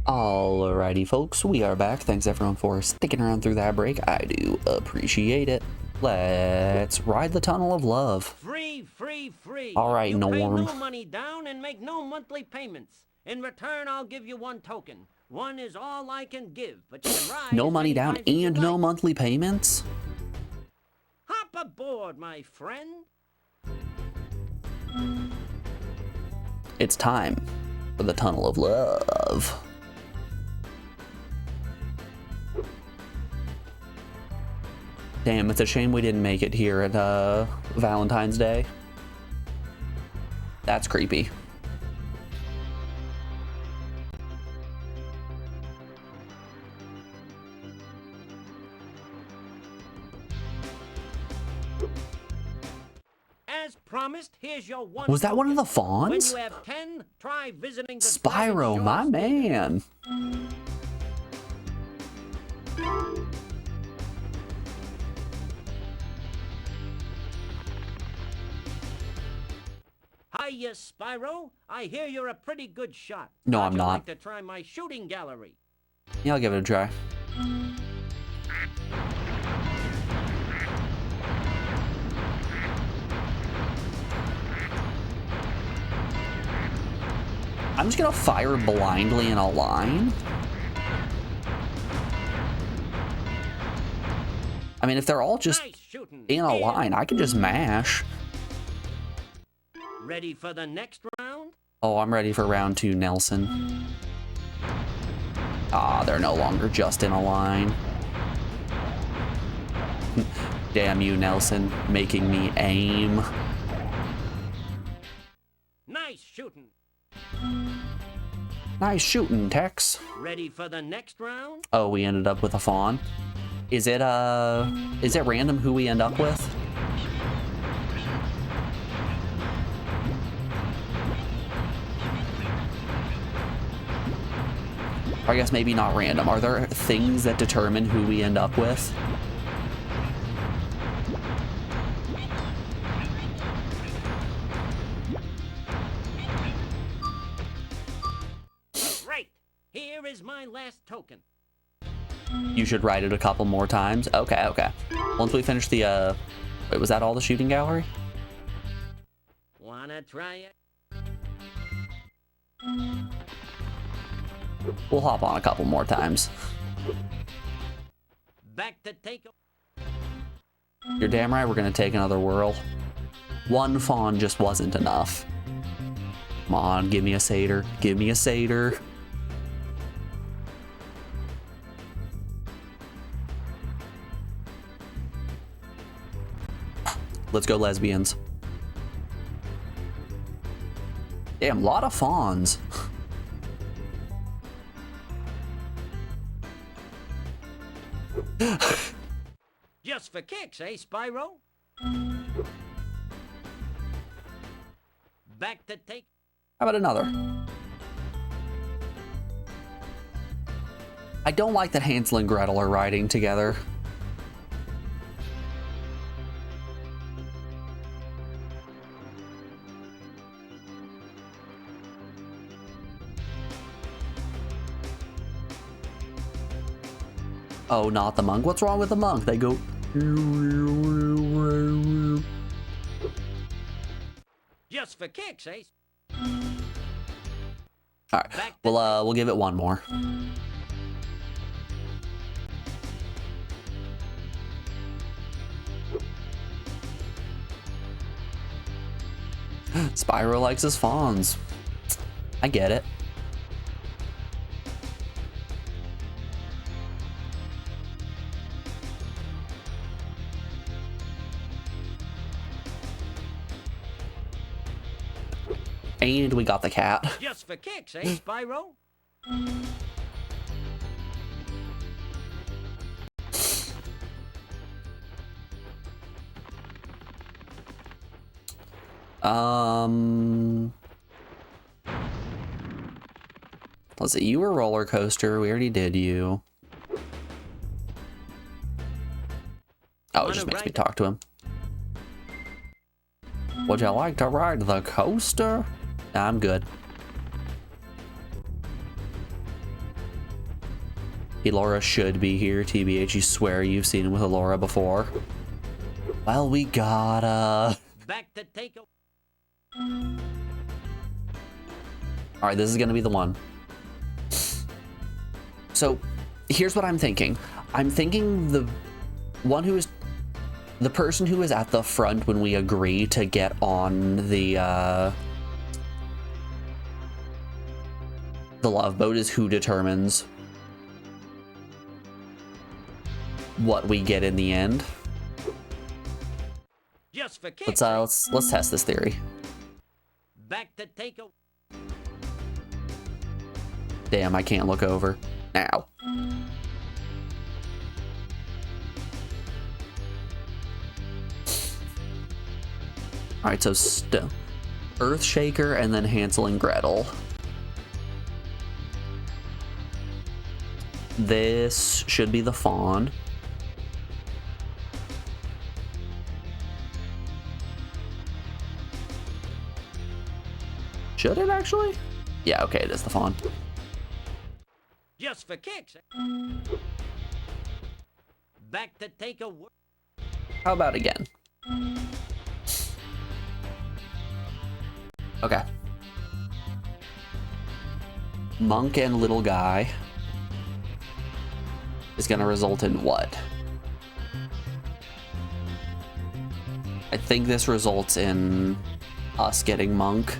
Speaker 1: Alrighty, folks, we are back. Thanks everyone for sticking around through that break. I do appreciate it. Let's ride the tunnel of love.
Speaker 6: Free, free, free.
Speaker 1: All right,
Speaker 6: you pay
Speaker 1: Norm.
Speaker 6: no money down and make no monthly payments. In return, I'll give you one token. One is all I can give, but you can ride
Speaker 1: No
Speaker 6: as
Speaker 1: money
Speaker 6: many
Speaker 1: down
Speaker 6: times as you
Speaker 1: and no
Speaker 6: like.
Speaker 1: monthly payments?
Speaker 6: Hop aboard, my friend.
Speaker 1: It's time for the tunnel of love. Damn, it's a shame we didn't make it here at Valentine's Day. That's creepy.
Speaker 6: As promised, here's your one.
Speaker 1: Was that one of the
Speaker 6: token. When
Speaker 1: fawns?
Speaker 6: you have 10, try visiting the
Speaker 1: Spyro,
Speaker 6: Dragon
Speaker 1: my
Speaker 6: Shores.
Speaker 1: man.
Speaker 6: Hiya, Spyro. I hear you're a pretty good shot.
Speaker 1: No,
Speaker 6: How'd
Speaker 1: I'm
Speaker 6: you
Speaker 1: not.
Speaker 6: like to try my shooting gallery?
Speaker 1: Yeah, I'll give it a try. I'm just gonna fire blindly in a line. I mean, if they're all just
Speaker 6: Nice shooting.
Speaker 1: in a line, I can just mash.
Speaker 6: Ready for the next round?
Speaker 1: Oh, I'm ready for round 2, Nelson. Ah, they're no longer just in a line. Damn you, Nelson, making me aim.
Speaker 6: Nice shooting.
Speaker 1: Nice shooting, Tex.
Speaker 6: Ready for the next round?
Speaker 1: Oh, we ended up with a fawn. Is it random who we end up with? Or I guess maybe not random. Are there things that determine who we end up with?
Speaker 6: Great. Here is my last token.
Speaker 1: You should write it a couple more times. Okay, okay. Once we finish the, wait, was that all the shooting gallery?
Speaker 6: Wanna try it?
Speaker 1: We'll hop on a couple more times.
Speaker 6: Back to take a...
Speaker 1: You're damn right we're gonna take another whirl. One fawn just wasn't enough. Come on, give me a satyr. Give me a satyr. Let's go, lesbians. Damn, lot of fawns.
Speaker 6: Just for kicks, eh, Spyro? Back to take...
Speaker 1: How about another? I don't like that Hansel and Gretel are riding together. Oh, not the monk. What's wrong with the monk? They go...
Speaker 6: Just for kicks, eh?
Speaker 1: Alright, we'll give it one more. Spyro likes his fawns. I get it. And we got the cat.
Speaker 6: Just for kicks, eh, Spyro?
Speaker 1: Let's see, you were roller coaster. We already did you. Oh, it just makes me talk to him. Would you like to ride the coaster? Nah, I'm good. Elora should be here, TBH. You swear you've seen him with Elora before. Well, we gotta...
Speaker 6: Back to take a...
Speaker 1: Alright, this is gonna be the one. So, here's what I'm thinking. I'm thinking the one who is... The person who is at the front when we agree to get on the love boat is who determines what we get in the end.
Speaker 6: Just for kicks.
Speaker 1: Let's test this theory.
Speaker 6: Back to take a...
Speaker 1: Damn, I can't look over. Now. Alright, so Earthshaker and then Hansel and Gretel. This should be the fawn. Should it actually? Yeah, okay, it is the fawn.
Speaker 6: Just for kicks, eh? Back to take a...
Speaker 1: How about again? Okay. Monk and little guy is gonna result in what? I think this results in us getting Monk.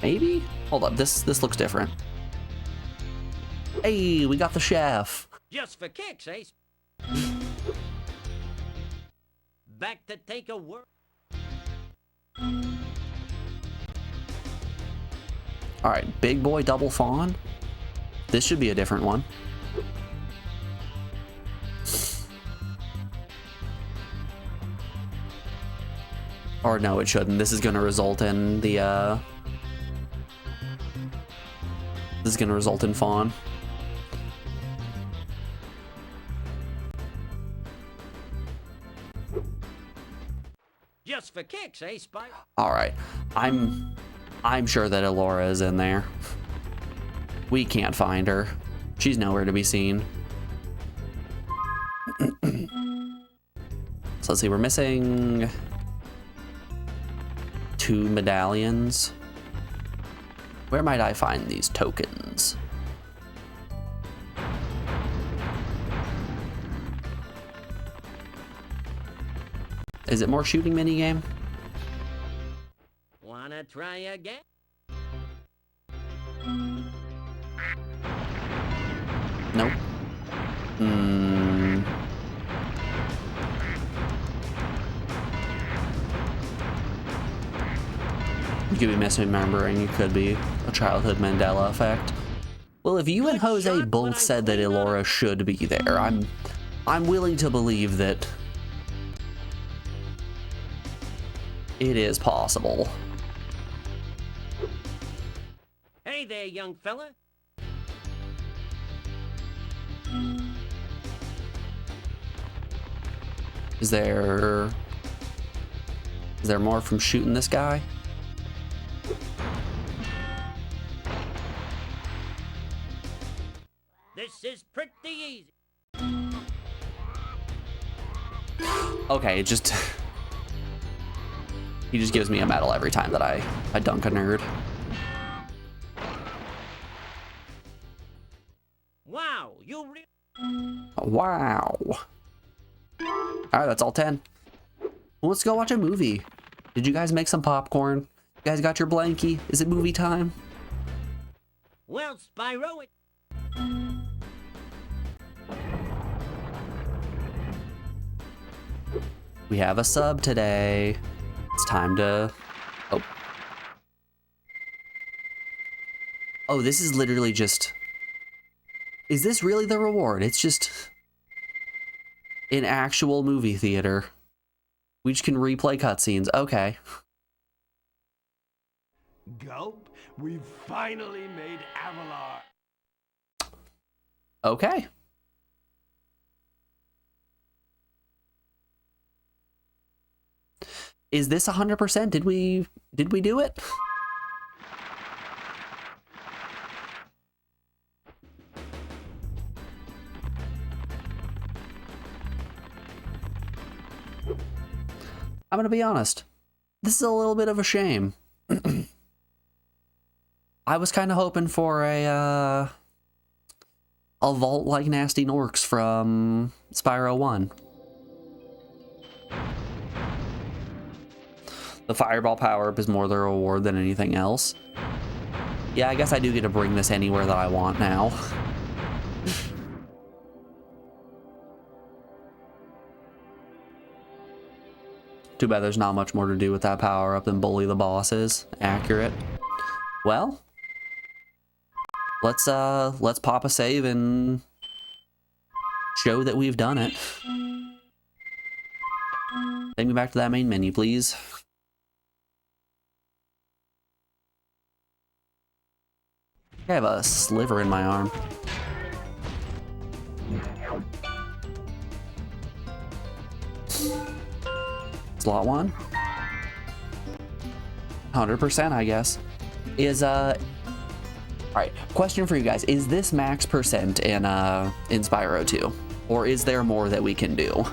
Speaker 1: Maybe? Hold up, this looks different. Hey, we got the chef.
Speaker 6: Just for kicks, eh? Back to take a work.
Speaker 1: Alright, big boy double fawn. This should be a different one. Or no, it shouldn't. This is gonna result in the this is gonna result in fawn.
Speaker 6: Just for kicks, eh, Spyro?
Speaker 1: Alright. I'm sure that Elora is in there. We can't find her. She's nowhere to be seen. So let's see, we're missing 2 medallions. Where might I find these tokens? Is it more shooting minigame?
Speaker 6: Wanna try again?
Speaker 1: Nope. You could be misremembering. It could be a childhood Mandela effect. Well, if you and Jose both said that Elora should be there, I'm willing to believe that it is possible.
Speaker 6: Hey there, young fella.
Speaker 1: Is there more from shooting this guy?
Speaker 6: easy.
Speaker 1: Okay, it just... he just gives me a medal every time that I dunk a nerd.
Speaker 6: Wow, you
Speaker 1: Wow. Alright, that's all 10. Well, let's go watch a movie. Did you guys make some popcorn? You guys got your blankie? Is it movie time?
Speaker 6: Well, Spyro,
Speaker 1: We have a sub today. It's time to... Oh. Oh, this is literally just... Is this really the reward? It's just... an actual movie theater. We just can replay cutscenes. Okay.
Speaker 4: Gulp, we've finally made Avalar.
Speaker 1: Okay. Is this 100%? Did we do it? I'm gonna be honest. This is a little bit of a shame. I was kind of hoping for a vault like Nasty Norks from Spyro 1. The fireball power-up is more the reward than anything else. Yeah, I guess I do get to bring this anywhere that I want now. Too bad there's not much more to do with that power-up than bully the bosses. Accurate. Well, let's pop a save and show that we've done it. Take me back to that main menu, please. I have a sliver in my arm. Slot 1. 100%, I guess. Is alright, question for you guys. Is this max percent in Spyro 2? Or is there more that we can do?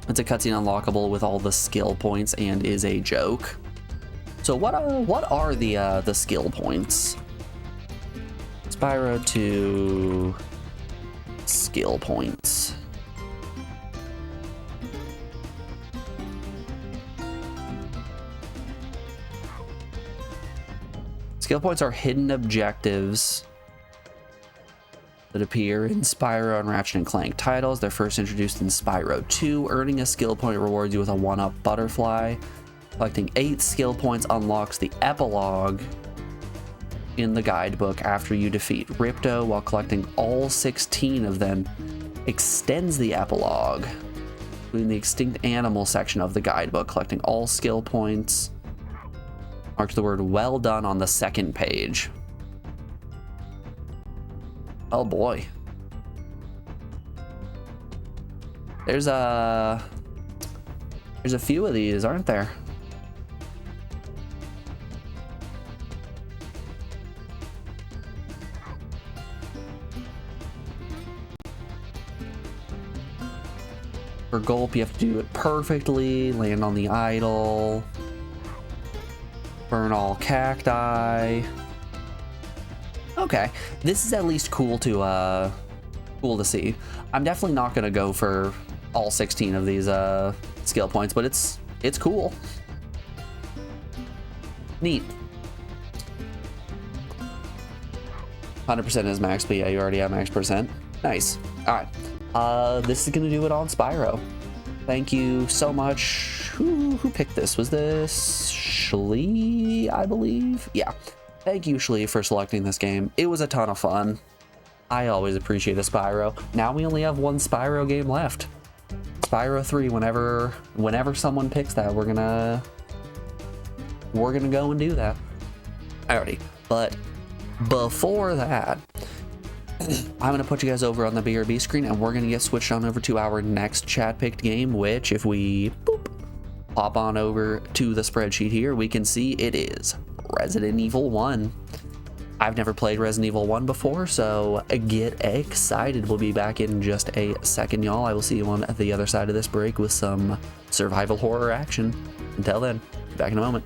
Speaker 1: It's a cutscene unlockable with all the skill points and is a joke. So what are the skill points? Spyro 2 skill points. Skill points are hidden objectives that appear in Spyro and Ratchet and Clank titles. They're first introduced in Spyro 2. Earning a skill point rewards you with a 1-up butterfly. Collecting 8 skill points unlocks the epilogue in the guidebook after you defeat Ripto, while collecting all 16 of them extends the epilogue, including the extinct animal section of the guidebook. Collecting all skill points marks the word "well done" on the second page. Oh boy. There's a few of these, aren't there? For Gulp, you have to do it perfectly, land on the idol, burn all cacti. Okay, this is at least cool to see. I'm definitely not gonna go for all 16 of these skill points, but it's cool. Neat. 100% is max, but yeah, you already have max percent. Nice. All right. This is gonna do it on Spyro. Thank you so much. Who picked this? Was this Shlee, I believe? Yeah. Thank you, Shlee, for selecting this game. It was a ton of fun. I always appreciate a Spyro. Now we only have one Spyro game left. Spyro 3, whenever someone picks that, we're gonna go and do that. Alrighty, but before that, I'm gonna put you guys over on the BRB screen, and we're gonna get switched on over to our next chat picked game, which, if we boop, hop on over to the spreadsheet here, we can see it is Resident Evil 1. I've never played Resident Evil 1 before, so get excited. We'll be back in just a second, y'all. I will see you on the other side of this break with some survival horror action. Until then, back in a moment.